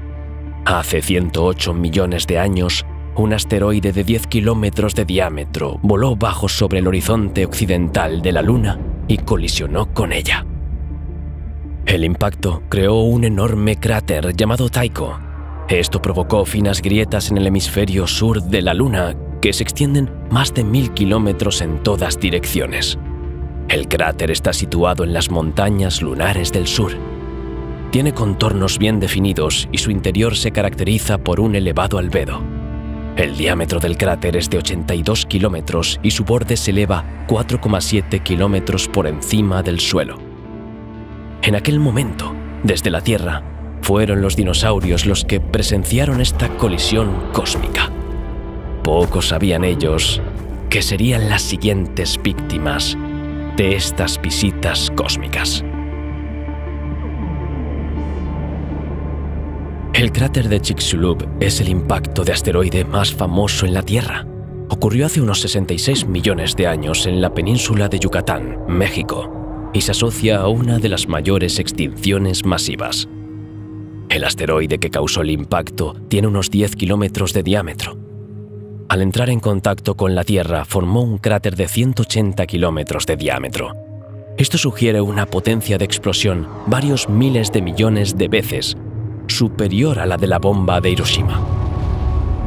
[SPEAKER 1] Hace 108 millones de años, un asteroide de 10 kilómetros de diámetro voló bajo sobre el horizonte occidental de la Luna y colisionó con ella. El impacto creó un enorme cráter llamado Tycho. Esto provocó finas grietas en el hemisferio sur de la Luna que se extienden más de 1000 kilómetros en todas direcciones. El cráter está situado en las montañas lunares del sur. Tiene contornos bien definidos y su interior se caracteriza por un elevado albedo. El diámetro del cráter es de 82 kilómetros y su borde se eleva 4,7 kilómetros por encima del suelo. En aquel momento, desde la Tierra, fueron los dinosaurios los que presenciaron esta colisión cósmica. Pocos sabían ellos que serían las siguientes víctimas de estas visitas cósmicas. El cráter de Chicxulub es el impacto de asteroide más famoso en la Tierra. Ocurrió hace unos 66 millones de años en la península de Yucatán, México, y se asocia a una de las mayores extinciones masivas. El asteroide que causó el impacto tiene unos 10 kilómetros de diámetro. Al entrar en contacto con la Tierra, formó un cráter de 180 kilómetros de diámetro. Esto sugiere una potencia de explosión varios miles de millones de veces superior a la de la bomba de Hiroshima.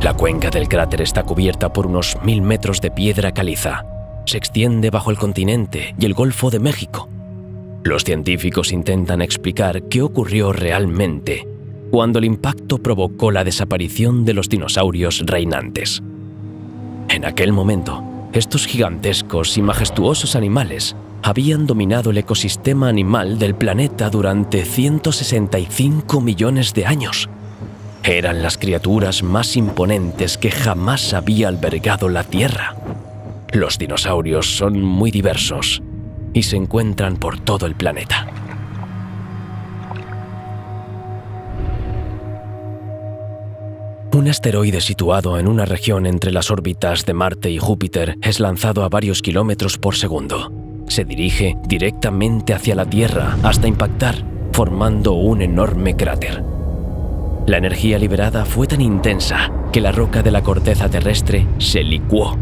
[SPEAKER 1] La cuenca del cráter está cubierta por unos 1000 metros de piedra caliza. Se extiende bajo el continente y el Golfo de México. Los científicos intentan explicar qué ocurrió realmente cuando el impacto provocó la desaparición de los dinosaurios reinantes. En aquel momento, estos gigantescos y majestuosos animales habían dominado el ecosistema animal del planeta durante 165 millones de años. Eran las criaturas más imponentes que jamás había albergado la Tierra. Los dinosaurios son muy diversos y se encuentran por todo el planeta. Un asteroide situado en una región entre las órbitas de Marte y Júpiter es lanzado a varios kilómetros por segundo. Se dirige directamente hacia la Tierra hasta impactar, formando un enorme cráter. La energía liberada fue tan intensa que la roca de la corteza terrestre se licuó.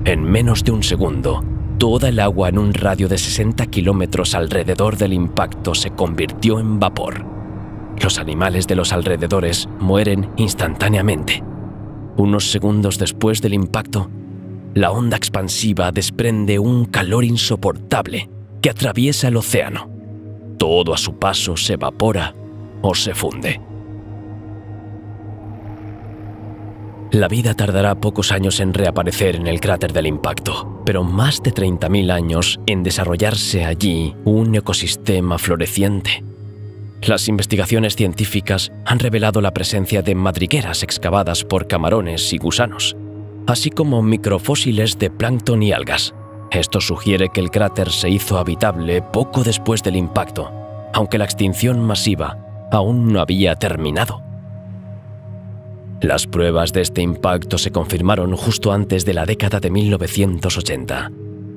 [SPEAKER 1] En menos de un segundo, toda el agua en un radio de 60 kilómetros alrededor del impacto se convirtió en vapor. Los animales de los alrededores mueren instantáneamente. Unos segundos después del impacto, la onda expansiva desprende un calor insoportable que atraviesa el océano. Todo a su paso se evapora o se funde. La vida tardará pocos años en reaparecer en el cráter del impacto, pero más de 30.000 años en desarrollarse allí un ecosistema floreciente. Las investigaciones científicas han revelado la presencia de madrigueras excavadas por camarones y gusanos, así como microfósiles de plancton y algas. Esto sugiere que el cráter se hizo habitable poco después del impacto, aunque la extinción masiva aún no había terminado. Las pruebas de este impacto se confirmaron justo antes de la década de 1980.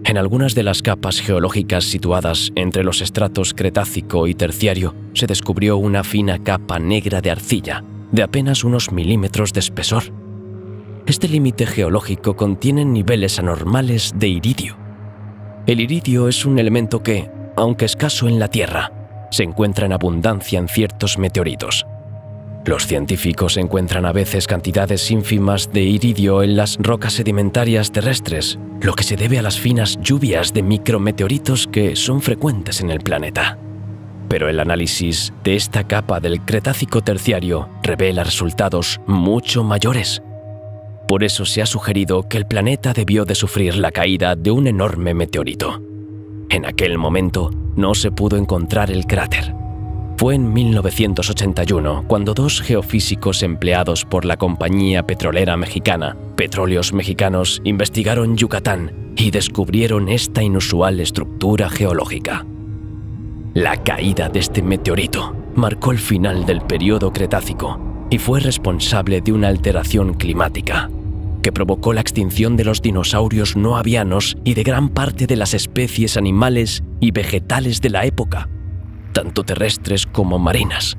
[SPEAKER 1] En algunas de las capas geológicas situadas entre los estratos Cretácico y Terciario se descubrió una fina capa negra de arcilla de apenas unos milímetros de espesor. Este límite geológico contiene niveles anormales de iridio. El iridio es un elemento que, aunque escaso en la Tierra, se encuentra en abundancia en ciertos meteoritos. Los científicos encuentran a veces cantidades ínfimas de iridio en las rocas sedimentarias terrestres, lo que se debe a las finas lluvias de micrometeoritos que son frecuentes en el planeta. Pero el análisis de esta capa del Cretácico terciario revela resultados mucho mayores. Por eso se ha sugerido que el planeta debió de sufrir la caída de un enorme meteorito. En aquel momento no se pudo encontrar el cráter. Fue en 1981 cuando dos geofísicos empleados por la compañía petrolera mexicana, Petróleos Mexicanos, investigaron Yucatán y descubrieron esta inusual estructura geológica. La caída de este meteorito marcó el final del período Cretácico y fue responsable de una alteración climática que provocó la extinción de los dinosaurios no avianos y de gran parte de las especies animales y vegetales de la época, tanto terrestres como marinas.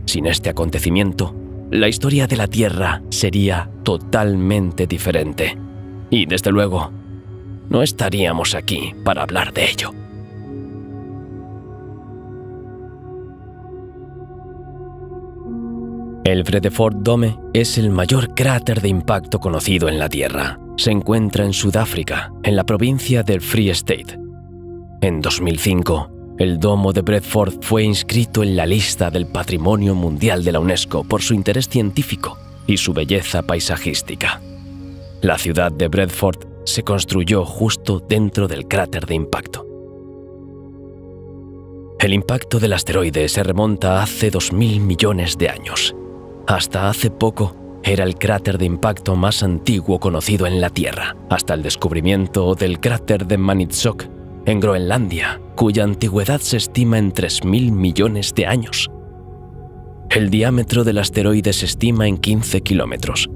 [SPEAKER 1] Sin este acontecimiento, la historia de la Tierra sería totalmente diferente. Y desde luego, no estaríamos aquí para hablar de ello. El Vredefort Dome es el mayor cráter de impacto conocido en la Tierra. Se encuentra en Sudáfrica, en la provincia del Free State. En 2005, el domo de Vredefort fue inscrito en la lista del Patrimonio Mundial de la UNESCO por su interés científico y su belleza paisajística. La ciudad de Vredefort se construyó justo dentro del cráter de impacto. El impacto del asteroide se remonta a hace 2.000 millones de años. Hasta hace poco era el cráter de impacto más antiguo conocido en la Tierra, hasta el descubrimiento del cráter de Maniitsoq en Groenlandia, cuya antigüedad se estima en 3.000 millones de años. El diámetro del asteroide se estima en 15 kilómetros.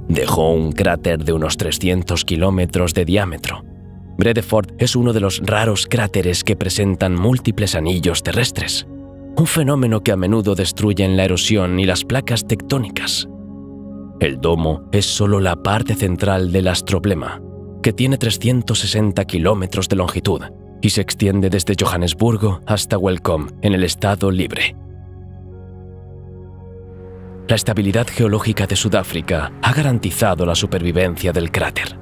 [SPEAKER 1] Dejó un cráter de unos 300 kilómetros de diámetro. Vredefort es uno de los raros cráteres que presentan múltiples anillos terrestres, un fenómeno que a menudo destruye la erosión y las placas tectónicas. El domo es solo la parte central del astroblema, que tiene 360 kilómetros de longitud y se extiende desde Johannesburgo hasta Welkom, en el Estado Libre. La estabilidad geológica de Sudáfrica ha garantizado la supervivencia del cráter.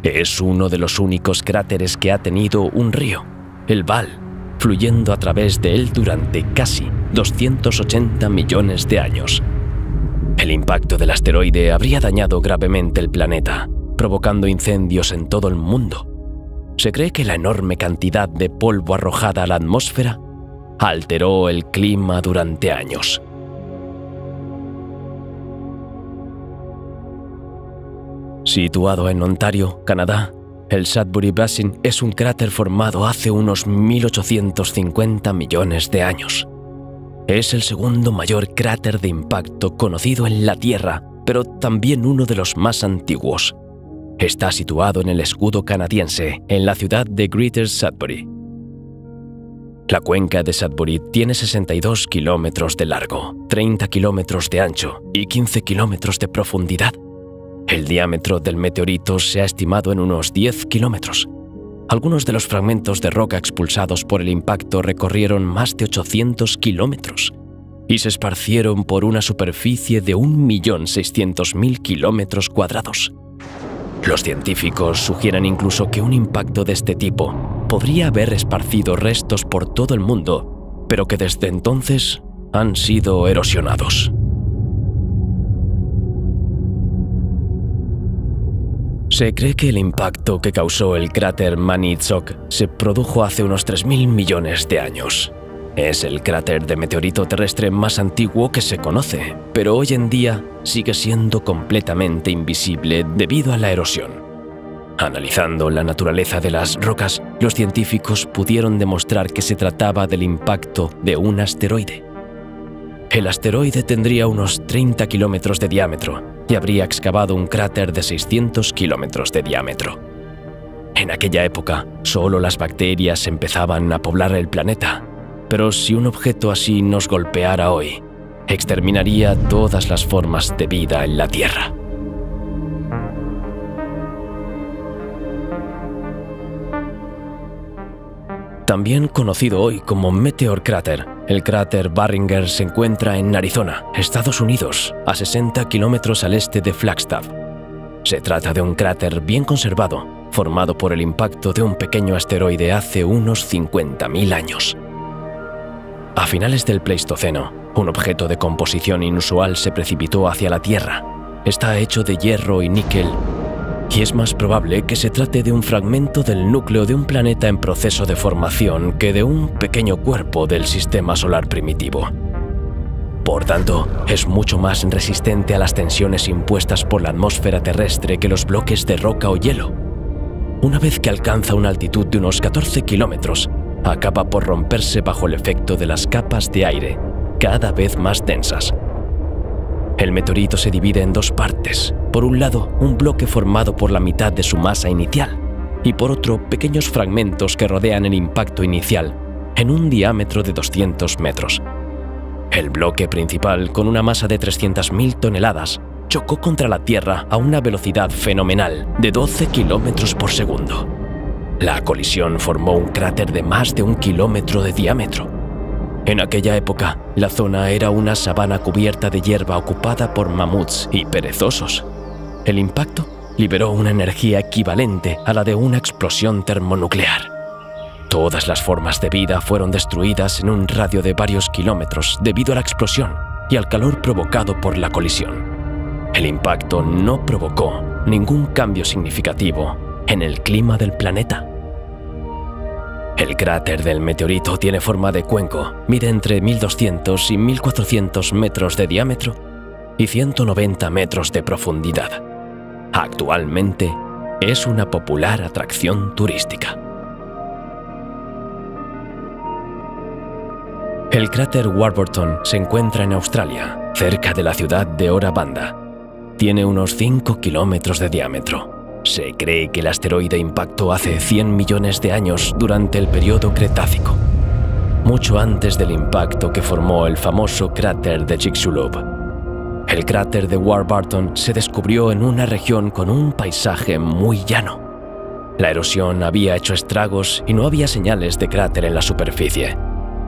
[SPEAKER 1] Es uno de los únicos cráteres que ha tenido un río, el Vaal, fluyendo a través de él durante casi 280 millones de años. El impacto del asteroide habría dañado gravemente el planeta, provocando incendios en todo el mundo. Se cree que la enorme cantidad de polvo arrojada a la atmósfera alteró el clima durante años. Situado en Ontario, Canadá, el Sudbury Basin es un cráter formado hace unos 1.850 millones de años. Es el segundo mayor cráter de impacto conocido en la Tierra, pero también uno de los más antiguos. Está situado en el escudo canadiense, en la ciudad de Greater Sudbury. La cuenca de Sudbury tiene 62 kilómetros de largo, 30 kilómetros de ancho y 15 kilómetros de profundidad. El diámetro del meteorito se ha estimado en unos 10 kilómetros. Algunos de los fragmentos de roca expulsados por el impacto recorrieron más de 800 kilómetros y se esparcieron por una superficie de 1.600.000 kilómetros cuadrados. Los científicos sugieren incluso que un impacto de este tipo podría haber esparcido restos por todo el mundo, pero que desde entonces han sido erosionados. Se cree que el impacto que causó el cráter Maniitsoq se produjo hace unos 3.000 millones de años. Es el cráter de meteorito terrestre más antiguo que se conoce, pero hoy en día sigue siendo completamente invisible debido a la erosión. Analizando la naturaleza de las rocas, los científicos pudieron demostrar que se trataba del impacto de un asteroide. El asteroide tendría unos 30 kilómetros de diámetro y habría excavado un cráter de 600 kilómetros de diámetro. En aquella época, solo las bacterias empezaban a poblar el planeta, pero si un objeto así nos golpeara hoy, exterminaría todas las formas de vida en la Tierra. También conocido hoy como Meteor Crater, el cráter Barringer se encuentra en Arizona, Estados Unidos, a 60 kilómetros al este de Flagstaff. Se trata de un cráter bien conservado, formado por el impacto de un pequeño asteroide hace unos 50.000 años. A finales del Pleistoceno, un objeto de composición inusual se precipitó hacia la Tierra. Está hecho de hierro y níquel, y es más probable que se trate de un fragmento del núcleo de un planeta en proceso de formación que de un pequeño cuerpo del sistema solar primitivo. Por tanto, es mucho más resistente a las tensiones impuestas por la atmósfera terrestre que los bloques de roca o hielo. Una vez que alcanza una altitud de unos 14 kilómetros, acaba por romperse bajo el efecto de las capas de aire, cada vez más densas. El meteorito se divide en dos partes. Por un lado, un bloque formado por la mitad de su masa inicial, y por otro, pequeños fragmentos que rodean el impacto inicial, en un diámetro de 200 metros. El bloque principal, con una masa de 300.000 toneladas, chocó contra la Tierra a una velocidad fenomenal de 12 kilómetros por segundo. La colisión formó un cráter de más de 1 kilómetro de diámetro. En aquella época, la zona era una sabana cubierta de hierba ocupada por mamuts y perezosos. El impacto liberó una energía equivalente a la de una explosión termonuclear. Todas las formas de vida fueron destruidas en un radio de varios kilómetros debido a la explosión y al calor provocado por la colisión. El impacto no provocó ningún cambio significativo en el clima del planeta. El cráter del meteorito tiene forma de cuenco, mide entre 1.200 y 1.400 metros de diámetro y 190 metros de profundidad. Actualmente es una popular atracción turística. El cráter Warburton se encuentra en Australia, cerca de la ciudad de Ora Banda. Tiene unos 5 kilómetros de diámetro. Se cree que el asteroide impactó hace 100 millones de años durante el período Cretácico, mucho antes del impacto que formó el famoso cráter de Chicxulub. El cráter de Warburton se descubrió en una región con un paisaje muy llano. La erosión había hecho estragos y no había señales de cráter en la superficie.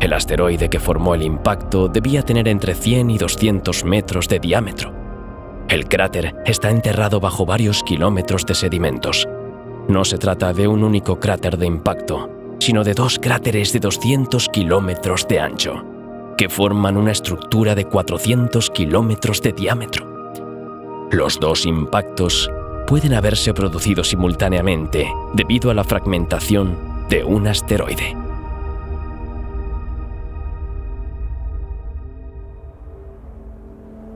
[SPEAKER 1] El asteroide que formó el impacto debía tener entre 100 y 200 metros de diámetro. El cráter está enterrado bajo varios kilómetros de sedimentos. No se trata de un único cráter de impacto, sino de dos cráteres de 200 kilómetros de ancho, que forman una estructura de 400 kilómetros de diámetro. Los dos impactos pueden haberse producido simultáneamente debido a la fragmentación de un asteroide.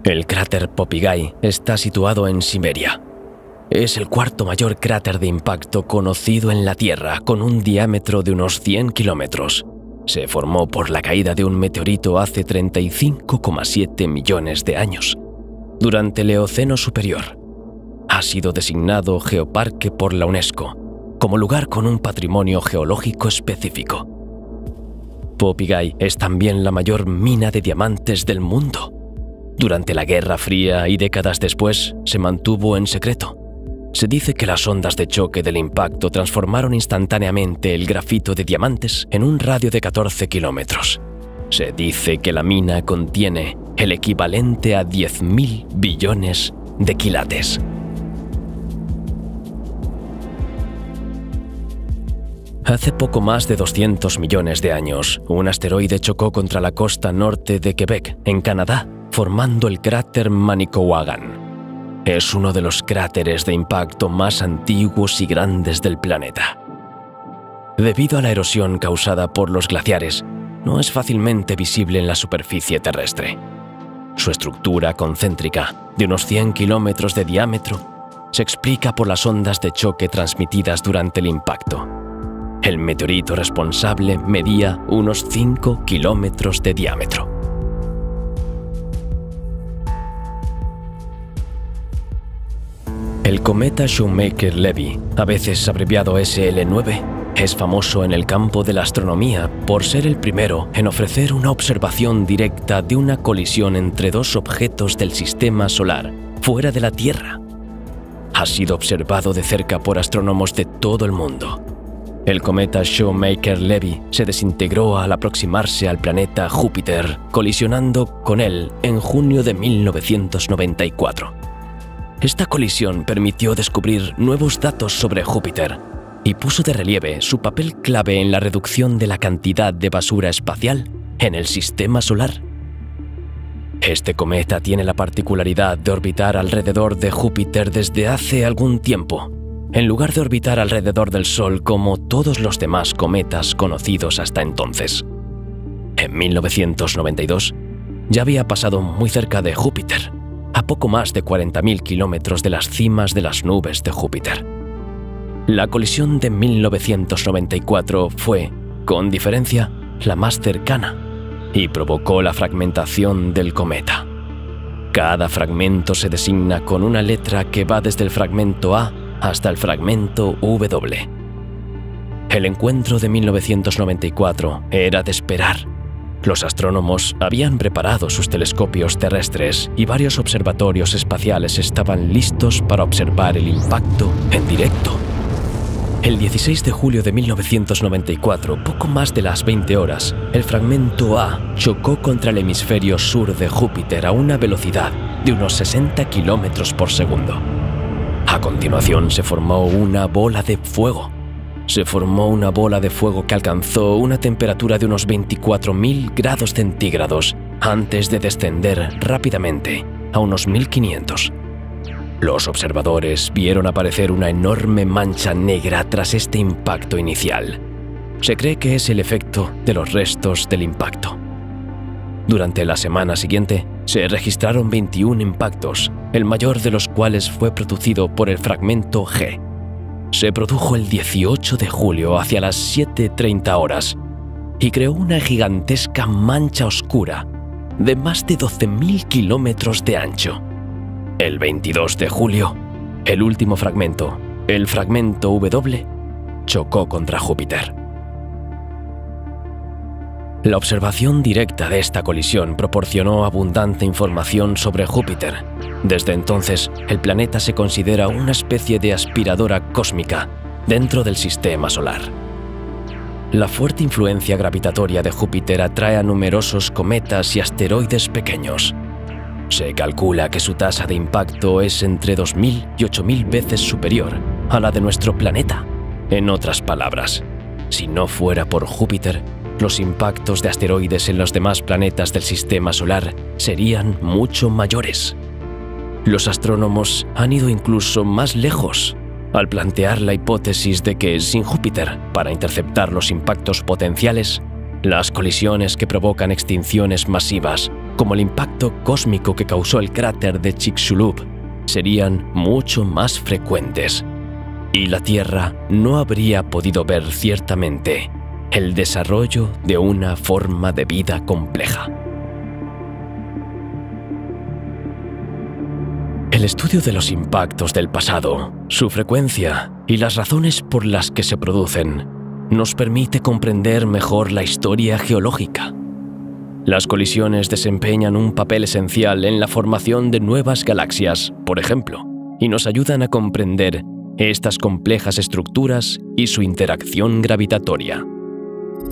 [SPEAKER 1] El cráter Popigai está situado en Siberia. Es el cuarto mayor cráter de impacto conocido en la Tierra, con un diámetro de unos 100 kilómetros. Se formó por la caída de un meteorito hace 35,7 millones de años, durante el Eoceno superior. Ha sido designado geoparque por la UNESCO, como lugar con un patrimonio geológico específico. Popigai es también la mayor mina de diamantes del mundo. Durante la Guerra Fría y décadas después, se mantuvo en secreto. Se dice que las ondas de choque del impacto transformaron instantáneamente el grafito de diamantes en un radio de 14 kilómetros. Se dice que la mina contiene el equivalente a 10.000 billones de quilates. Hace poco más de 200 millones de años, un asteroide chocó contra la costa norte de Quebec, en Canadá, formando el cráter Manicouagan. Es uno de los cráteres de impacto más antiguos y grandes del planeta. Debido a la erosión causada por los glaciares, no es fácilmente visible en la superficie terrestre. Su estructura concéntrica, de unos 100 kilómetros de diámetro, se explica por las ondas de choque transmitidas durante el impacto. El meteorito responsable medía unos 5 kilómetros de diámetro. El cometa Shoemaker-Levy, a veces abreviado SL9, es famoso en el campo de la astronomía por ser el primero en ofrecer una observación directa de una colisión entre dos objetos del sistema solar fuera de la Tierra. Ha sido observado de cerca por astrónomos de todo el mundo. El cometa Shoemaker-Levy se desintegró al aproximarse al planeta Júpiter, colisionando con él en junio de 1994. Esta colisión permitió descubrir nuevos datos sobre Júpiter y puso de relieve su papel clave en la reducción de la cantidad de basura espacial en el sistema solar. Este cometa tiene la particularidad de orbitar alrededor de Júpiter desde hace algún tiempo, en lugar de orbitar alrededor del Sol como todos los demás cometas conocidos hasta entonces. En 1992, ya había pasado muy cerca de Júpiter, a poco más de 40.000 kilómetros de las cimas de las nubes de Júpiter. La colisión de 1994 fue, con diferencia, la más cercana y provocó la fragmentación del cometa. Cada fragmento se designa con una letra que va desde el fragmento A hasta el fragmento W. El encuentro de 1994 era de esperar. Los astrónomos habían preparado sus telescopios terrestres y varios observatorios espaciales estaban listos para observar el impacto en directo. El 16 de julio de 1994, poco más de las 20 horas, el fragmento A chocó contra el hemisferio sur de Júpiter a una velocidad de unos 60 kilómetros por segundo. A continuación se formó una bola de fuego. Que alcanzó una temperatura de unos 24.000 grados centígrados antes de descender rápidamente a unos 1.500. Los observadores vieron aparecer una enorme mancha negra tras este impacto inicial. Se cree que es el efecto de los restos del impacto. Durante la semana siguiente, se registraron 21 impactos, el mayor de los cuales fue producido por el fragmento G. Se produjo el 18 de julio hacia las 7:30 horas y creó una gigantesca mancha oscura de más de 12.000 kilómetros de ancho. El 22 de julio, el último fragmento, el fragmento W, chocó contra Júpiter. La observación directa de esta colisión proporcionó abundante información sobre Júpiter. Desde entonces, el planeta se considera una especie de aspiradora cósmica dentro del sistema solar. La fuerte influencia gravitatoria de Júpiter atrae a numerosos cometas y asteroides pequeños. Se calcula que su tasa de impacto es entre 2.000 y 8.000 veces superior a la de nuestro planeta. En otras palabras, si no fuera por Júpiter, los impactos de asteroides en los demás planetas del sistema solar serían mucho mayores. Los astrónomos han ido incluso más lejos al plantear la hipótesis de que sin Júpiter, para interceptar los impactos potenciales, las colisiones que provocan extinciones masivas, como el impacto cósmico que causó el cráter de Chicxulub, serían mucho más frecuentes, y la Tierra no habría podido ver ciertamente el desarrollo de una forma de vida compleja. El estudio de los impactos del pasado, su frecuencia y las razones por las que se producen nos permite comprender mejor la historia geológica. Las colisiones desempeñan un papel esencial en la formación de nuevas galaxias, por ejemplo, y nos ayudan a comprender estas complejas estructuras y su interacción gravitatoria.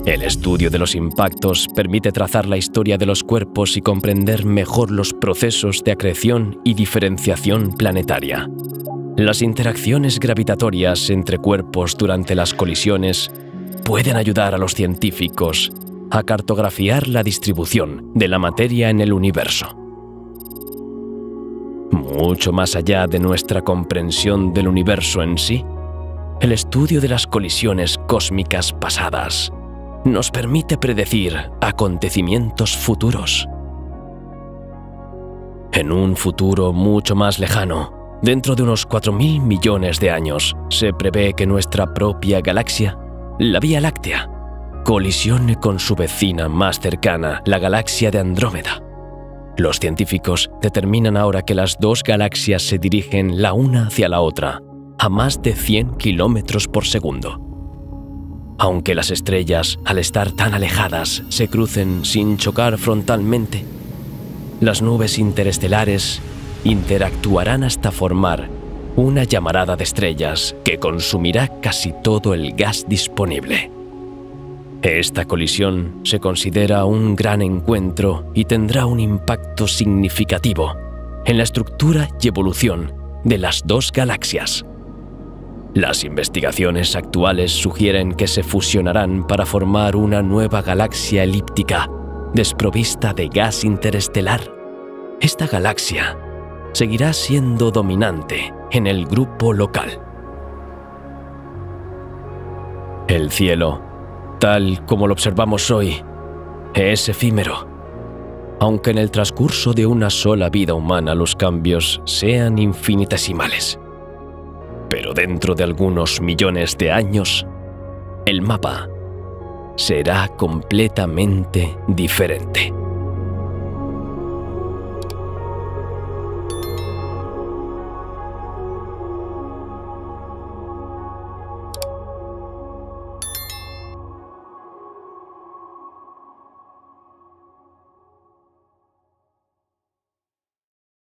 [SPEAKER 1] El estudio de los impactos permite trazar la historia de los cuerpos y comprender mejor los procesos de acreción y diferenciación planetaria. Las interacciones gravitatorias entre cuerpos durante las colisiones pueden ayudar a los científicos a cartografiar la distribución de la materia en el universo. Mucho más allá de nuestra comprensión del universo en sí, el estudio de las colisiones cósmicas pasadas nos permite predecir acontecimientos futuros. En un futuro mucho más lejano, dentro de unos 4.000 millones de años, se prevé que nuestra propia galaxia, la Vía Láctea, colisione con su vecina más cercana, la galaxia de Andrómeda. Los científicos determinan ahora que las dos galaxias se dirigen la una hacia la otra a más de 100 kilómetros por segundo. Aunque las estrellas, al estar tan alejadas, se crucen sin chocar frontalmente, las nubes interestelares interactuarán hasta formar una llamarada de estrellas que consumirá casi todo el gas disponible. Esta colisión se considera un gran encuentro y tendrá un impacto significativo en la estructura y evolución de las dos galaxias. Las investigaciones actuales sugieren que se fusionarán para formar una nueva galaxia elíptica desprovista de gas interestelar. Esta galaxia seguirá siendo dominante en el grupo local. El cielo, tal como lo observamos hoy, es efímero, aunque en el transcurso de una sola vida humana los cambios sean infinitesimales. Pero dentro de algunos millones de años, el mapa será completamente diferente.